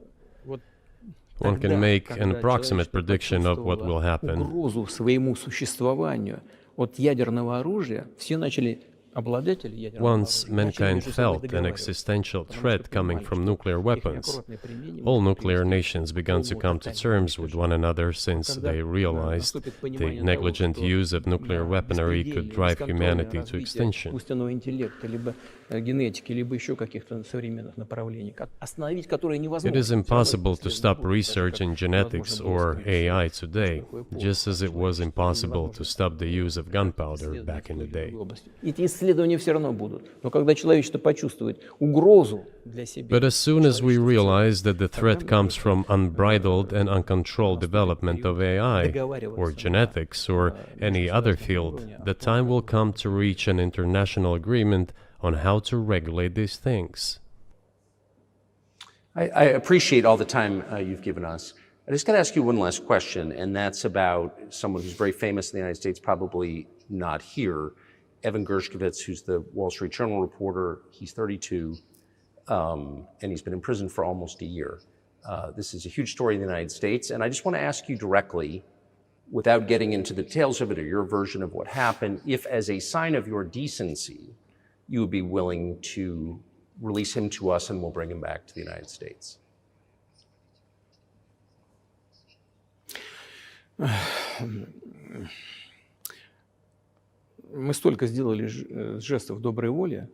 One can make an approximate prediction of what will happen. Угрозу своему существованию от ядерного оружия все начали Once mankind felt an existential threat coming from nuclear weapons, all nuclear nations began to come to terms with one another since they realized the negligent use of nuclear weaponry could drive humanity to extinction. It is impossible to stop research in genetics or AI today, just as it was impossible to stop the use of gunpowder back in the day. Исследования все равно будут. Но когда человечество почувствует угрозу для себя... But as soon as we realize that the threat comes from unbridled and uncontrolled development of AI, or genetics, or any other field, the time will come to reach an international agreement on how to regulate these things. I appreciate all the time you've given us. I just got to ask you one last question, and that's about someone who's very famous in the United States, probably not here, Evan Gershkovich, who's the Wall Street Journal reporter. He's 32, and he's been in prison for almost a year. This is a huge story in the United States, and I just want to ask you directly, without getting into the details of it or your version of what happened, if as a sign of your decency, you would be willing to release him to us and we'll bring him back to the United States. Мы столько сделали жестов доброй воли,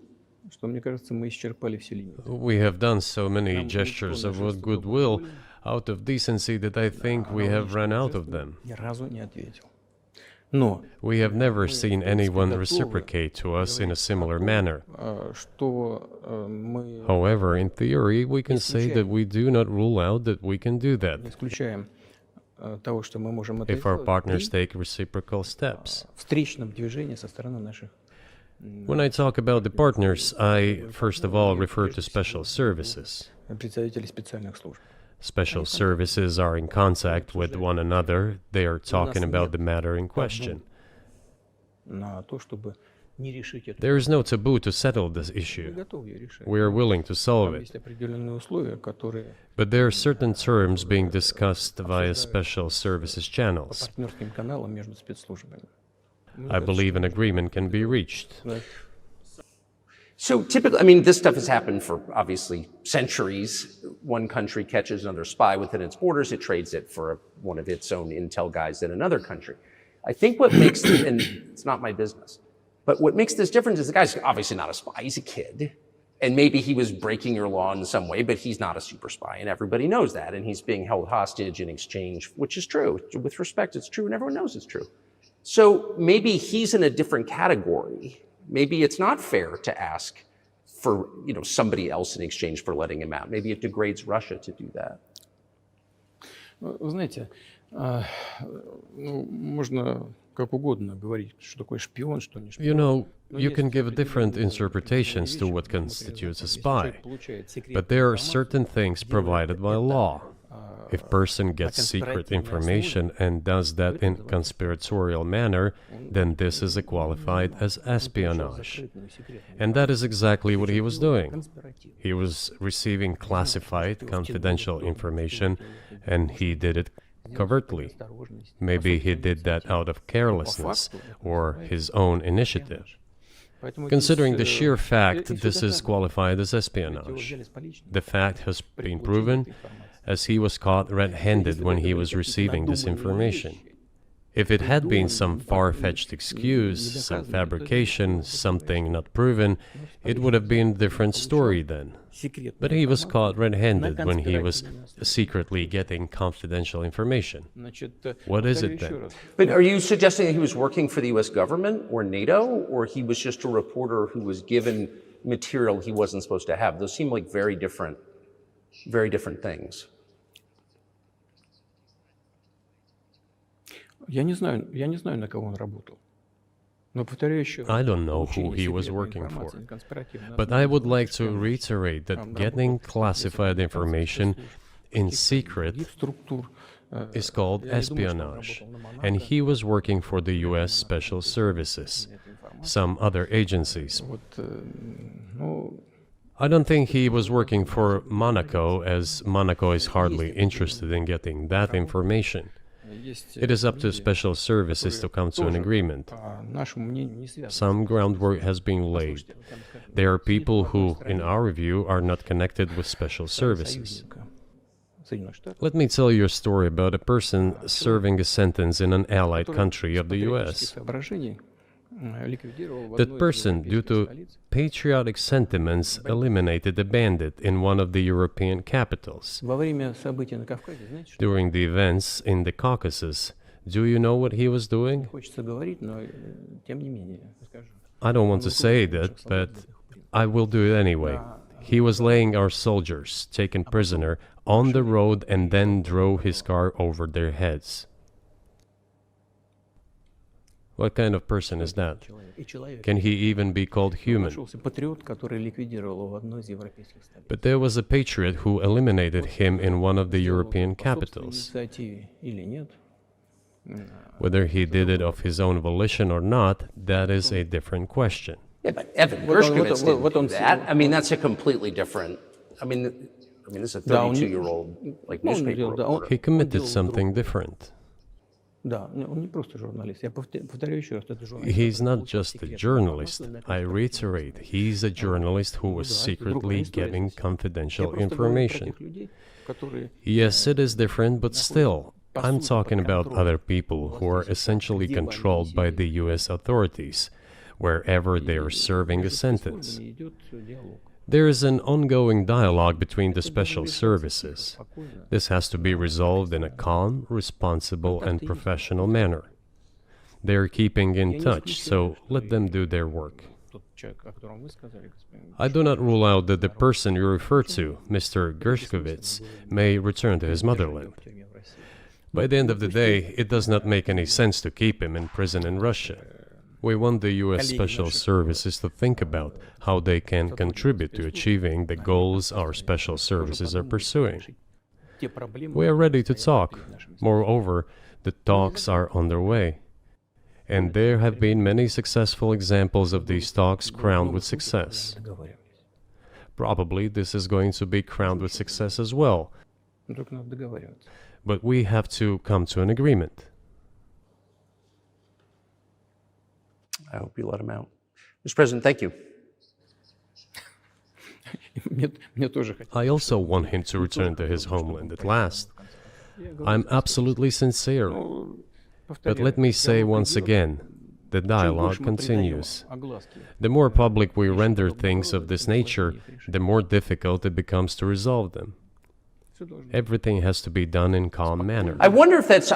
что, мне кажется, мы исчерпали все лимиты. We have done so many gestures of goodwill out of decency that I think we have run out of them. Ни разу не ответил. Но we have never seen anyone reciprocate to us in a similar manner. However, in theory, we can say that we do not rule out that we can do that if our partners take reciprocal steps. When I talk about the partners, I first of all refer to special services. Special services are in contact with one another. They are talking about the matter in question. There is no taboo to settle this issue. We are willing to solve it. But there are certain terms being discussed via special services channels. I believe an agreement can be reached. So typically, I mean, this stuff has happened for obviously centuries. One country catches another spy within its borders, it trades it for one of its own intel guys in another country. I think what makes, and it's not my business, but what makes this different is the guy's obviously not a spy, he's a kid. And maybe he was breaking your law in some way, but he's not a super spy, and everybody knows that. And he's being held hostage in exchange, which is true. With respect, it's true, and everyone knows it's true. So maybe he's in a different category. Maybe it's not fair to ask for, somebody else in exchange for letting him out. Maybe it degrades Russia to do that. Вы знаете, можно как угодно говорить, что такое шпион, что не шпион. You can give different interpretations to what constitutes a spy, but there are certain things provided by law. If a person gets secret information and does that in a conspiratorial manner, then this is qualified as espionage. And that is exactly what he was doing. He was receiving classified, confidential information, and he did it covertly. Maybe he did that out of carelessness or his own initiative. Considering the sheer fact, this is qualified as espionage. The fact has been proven, as he was caught red-handed when he was receiving this information. If it had been some far-fetched excuse, some fabrication, something not proven, it would have been a different story then. But he was caught red-handed when he was secretly getting confidential information. What is it then? But are you suggesting that he was working for the US government or NATO, or he was just a reporter who was given material he wasn't supposed to have? Those seem like very different things. Я не знаю, на кого он работал. Но повторяю еще. I don't know who he was working for. But I would like to reiterate that getting classified information in secret is called espionage, and he was working for the US Special Services, some other agencies. I don't think he was working for Monaco, as Monaco is hardly interested in getting that information. It is up to special services to come to an agreement. Some groundwork has been laid. There are people who, in our view, are not connected with special services. Let me tell you a story about a person serving a sentence in an allied country of the US. That person, due to patriotic sentiments, eliminated a bandit in one of the European capitals. During the events in the Caucasus, do you know what he was doing? I don't want to say that, but I will do it anyway. He was laying our soldiers, taken prisoner, on the road and then drove his car over their heads. What kind of person is that? Can he even be called human? But there was a patriot who eliminated him in one of the European capitals. Whether he did it of his own volition or not, that is a different question. Yeah, but Evan Gershkovich didn't do that. I mean, that's a completely different. I mean, this is a 32-year-old newspaper reporter. He committed something different. He's not just a journalist. I reiterate, he's a journalist who was secretly getting confidential information. Yes, it is different, but still, I'm talking about other people who are essentially controlled by the US authorities, wherever they are serving a sentence. There is an ongoing dialogue between the special services. This has to be resolved in a calm, responsible, and professional manner. They are keeping in touch, so let them do their work. I do not rule out that the person you refer to, Mr. Gershkovich, may return to his motherland. By the end of the day, it does not make any sense to keep him in prison in Russia. We want the US Special Services to think about how they can contribute to achieving the goals our special services are pursuing. We are ready to talk. Moreover, the talks are underway. And there have been many successful examples of these talks crowned with success. Probably this is going to be crowned with success as well. But we have to come to an agreement. I hope you let him out. Mr. President, thank you. I also want him to return to his homeland at last. I'm absolutely sincere. But let me say once again, the dialogue continues. The more public we render things of this nature, the more difficult it becomes to resolve them. Everything has to be done in calm manner. I wonder if that's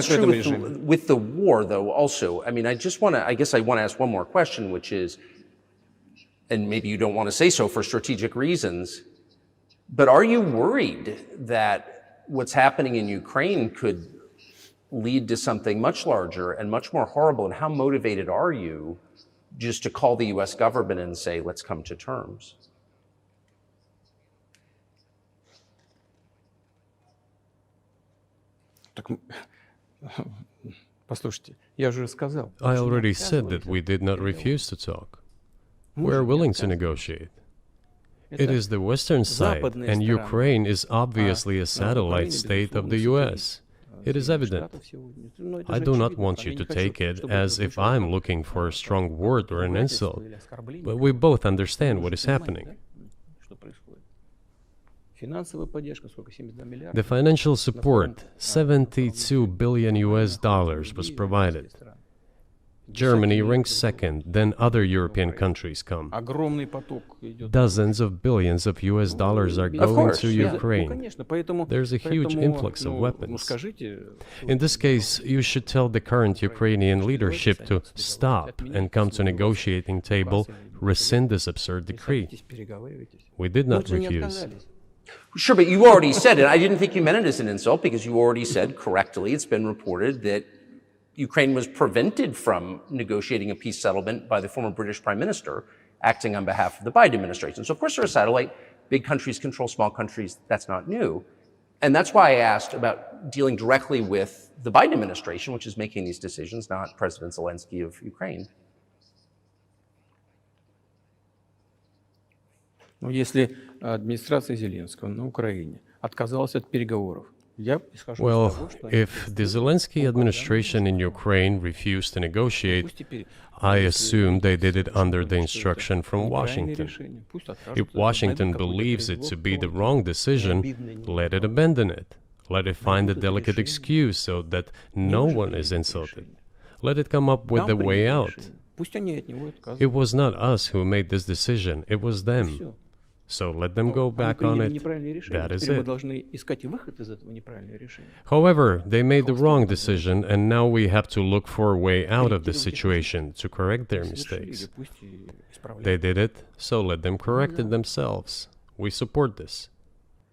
true with the war, though, also. I mean, I want to ask one more question, which is, and maybe you don't want to say so for strategic reasons, but are you worried that what's happening in Ukraine could lead to something much larger and much more horrible? And how motivated are you just to call the US government and say, let's come to terms? I already said that we did not refuse to talk. We are willing to negotiate. It is the Western side, and Ukraine is obviously a satellite state of the US. It is evident. I do not want you to take it as if I'm looking for a strong word or an insult, but we both understand what is happening. The financial support, $72 billion was provided. Germany ranks second, then other European countries come. Dozens of billions of US dollars are going to Ukraine. There's a huge influx of weapons. In this case, you should tell the current Ukrainian leadership to stop and come to a negotiating table, rescind this absurd decree. We did not refuse. Sure, but you already said it. I didn't think you meant it as an insult because you already said correctly, it's been reported that Ukraine was prevented from negotiating a peace settlement by the former British Prime Minister acting on behalf of the Biden administration. So of course they're a satellite. Big countries control small countries. That's not new. And that's why I asked about dealing directly with the Biden administration, which is making these decisions, not President Zelensky of Ukraine. Но если администрация Зеленского на Украине отказалась от переговоров, я исхожу из Well, того, что if the Zelensky administration in Ukraine refused to negotiate, I assume they did it under the instruction from Washington. If Washington believes it to be the wrong decision, let it abandon it. Let it find a delicate excuse so that no one is insulted. Let it come up with a way out. Пусть они от него отказываются. It was not us who made this decision, it was them. So let them go back on it. That is Теперь мы it. должны искать выход из этого неправильного решения. However, they made the wrong decision, and now we have to look for a way out of the situation to correct their mistakes. Пусть и исправляют. They did it, so let them correct it themselves. We support this.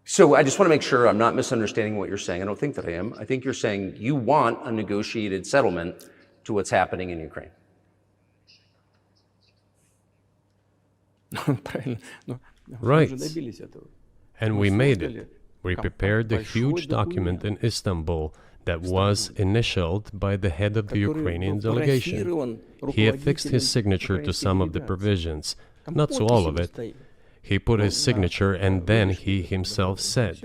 So I just want to make sure I'm not misunderstanding what you're saying. I don't think that I am. I think you're saying you want a negotiated settlement to what's happening in Ukraine. Правильно. Но мы Right. уже добились этого. And we made it. We prepared the huge document in Istanbul that was initialed by the head of the Ukrainian delegation. He affixed his signature to some of the provisions, not to all of it. He put his signature and then he himself said,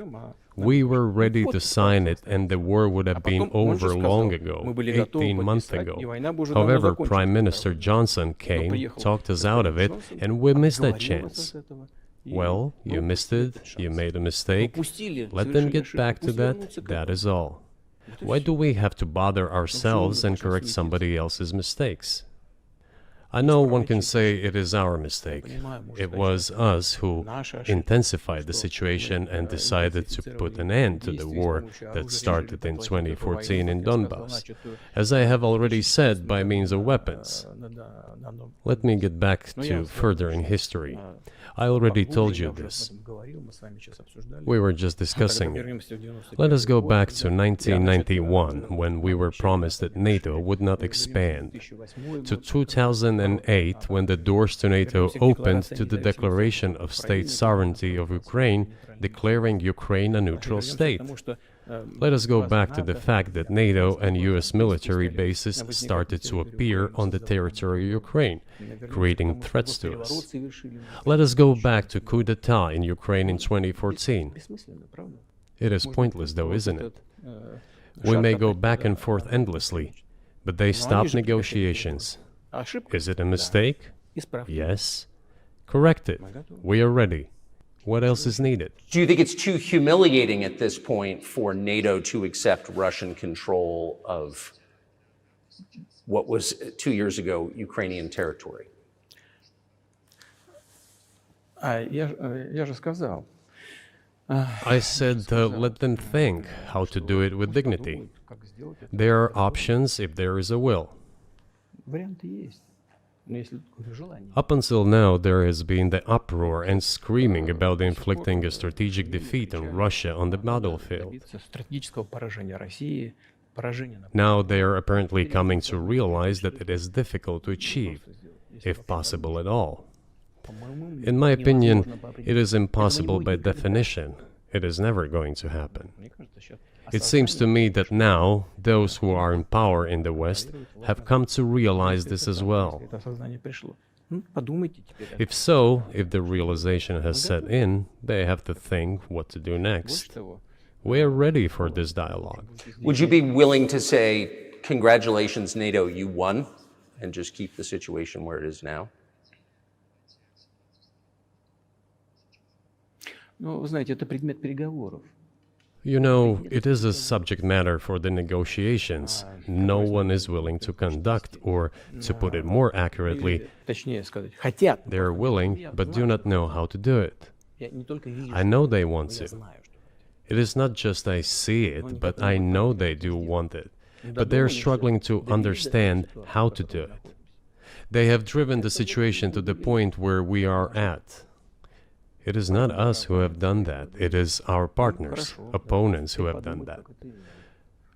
"We were ready to sign it and the war would have been over long ago, 18 months ago. However, Prime Minister Johnson came, talked us out of it, and we missed that chance." Well, you missed it, you made a mistake. Let them get back to that, that is all. Why do we have to bother ourselves and correct somebody else's mistakes? I know one can say it is our mistake. It was us who intensified the situation and decided to put an end to the war that started in 2014 in Donbass, as I have already said, by means of weapons. Let me get back to further in history. I already told you this. We were just discussing it. Let us go back to 1991, when we were promised that NATO would not expand, to 2008, when the doors to NATO opened to the declaration of state sovereignty of Ukraine, declaring Ukraine a neutral state. Let us go back to the fact that NATO and US military bases started to appear on the territory of Ukraine, creating threats to us. Let us go back to coup d'etat in Ukraine in 2014. It is pointless though, isn't it? We may go back and forth endlessly, but they stopped negotiations. Is it a mistake? Yes. Correct it. We are ready. What else is needed? Do you think it's too humiliating at this point for NATO to accept Russian control of what was 2 years ago Ukrainian territory? Я же сказал. I said let them think how to do it with dignity. There are options if there is a will. Варианты есть. Но если такое желание. Up until now, there has been the uproar and screaming about inflicting a strategic defeat on Russia on the battlefield. Стратегического поражения России, поражения на Now they are apparently coming to realize that it is difficult to achieve, if possible at all. In my opinion, it is impossible by definition. It is never going to happen. It seems to me that now, those who are in power in the West have come to realize this as well. это осознание пришло. Подумайте теперь. If so, if the realization has set in, they have to think what to do next. We are ready for this dialogue. Would you be willing to say, congratulations, NATO, you won, and just keep the situation where it is now? Ну, вы знаете, это предмет переговоров. You know, it is a subject matter for the negotiations. No one is willing to conduct, or, to put it more accurately, Точнее сказать, хотят. they are willing but do not know how to do it. Я не только вижу, I know they want я to. знаю, что It is not just I see it, but I know they do want it. But they are struggling to understand how to do it. They have driven the situation to the point where we are at. It is not us who have done that. It is our partners, opponents who have done that.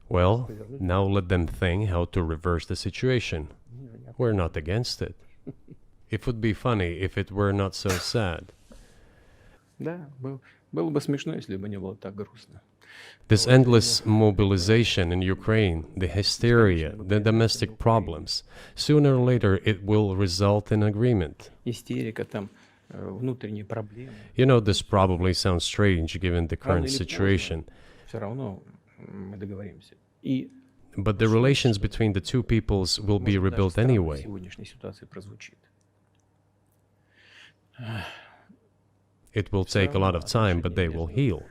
Well, now let them think how to reverse the situation. We're not against it. It would be funny if it were not so sad. Да, было бы смешно, если бы не было так грустно. This endless mobilization in Ukraine, the hysteria, the domestic problems, sooner or later it will result in agreement. Истерика, там, внутренние проблемы. You know, this probably sounds strange given the current situation, Все равно мы договоримся. И but the relations between the two peoples will be может, даже rebuilt странно в anyway. сегодняшней ситуации прозвучит. It will take a lot of time, but they will heal.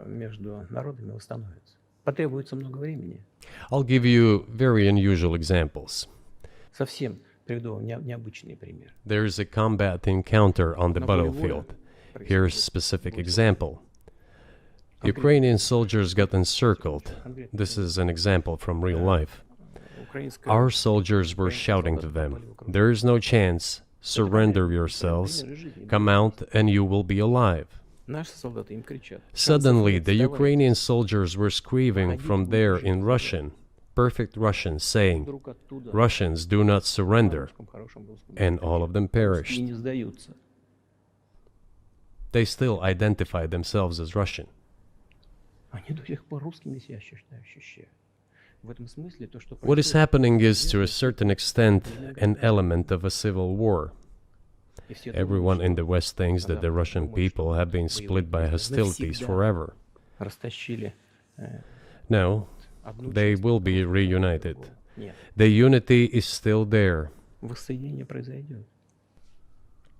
Между народами восстановится. Потребуется много времени. I'll give you very unusual examples. Совсем приведу вам необычный пример. There is a combat encounter on the battlefield. Here's a specific example. Ukrainian soldiers got encircled. This is an example from real life. Our soldiers were shouting to them, "There is no chance. Surrender yourselves. Come out and you will be alive." Наши солдаты им кричат. Suddenly, the Ukrainian soldiers were screaming from there in Russian, perfect Russian, saying, Вдруг оттуда "Russians, do not surrender." на хорошем русском And all of them и perished. не сдаются. They still identified themselves as Russian. Они до сих пор русскими себя ощущают. В этом смысле то, что What is happening is, to a certain extent, an element of a civil war. Everyone in the West thinks that the Russian people have been split by hostilities forever. растащили No, одну they часть will be другую. reunited. Нет, The unity is still there. воссоединение произойдет.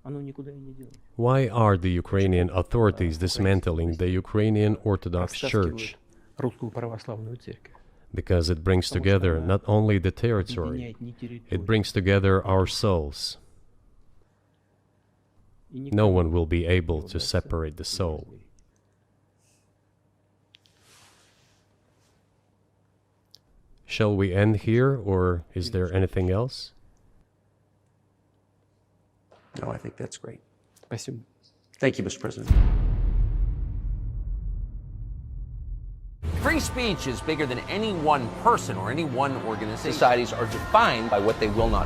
Оно никуда и не делось. Why are the Ukrainian authorities dismantling the Ukrainian Orthodox Church? Растаскивают русскую православную церковь. Because it brings together not only the territory, Объединяет не территорию. it brings together our souls. И No никому one will be не able to удастся separate the soul. разделить. Shall we end here, or is there anything else? No, I think that's great. Спасибо. Thank you, Mr. President. Free speech is bigger than any one person or any one organization. Societies are defined by what they will not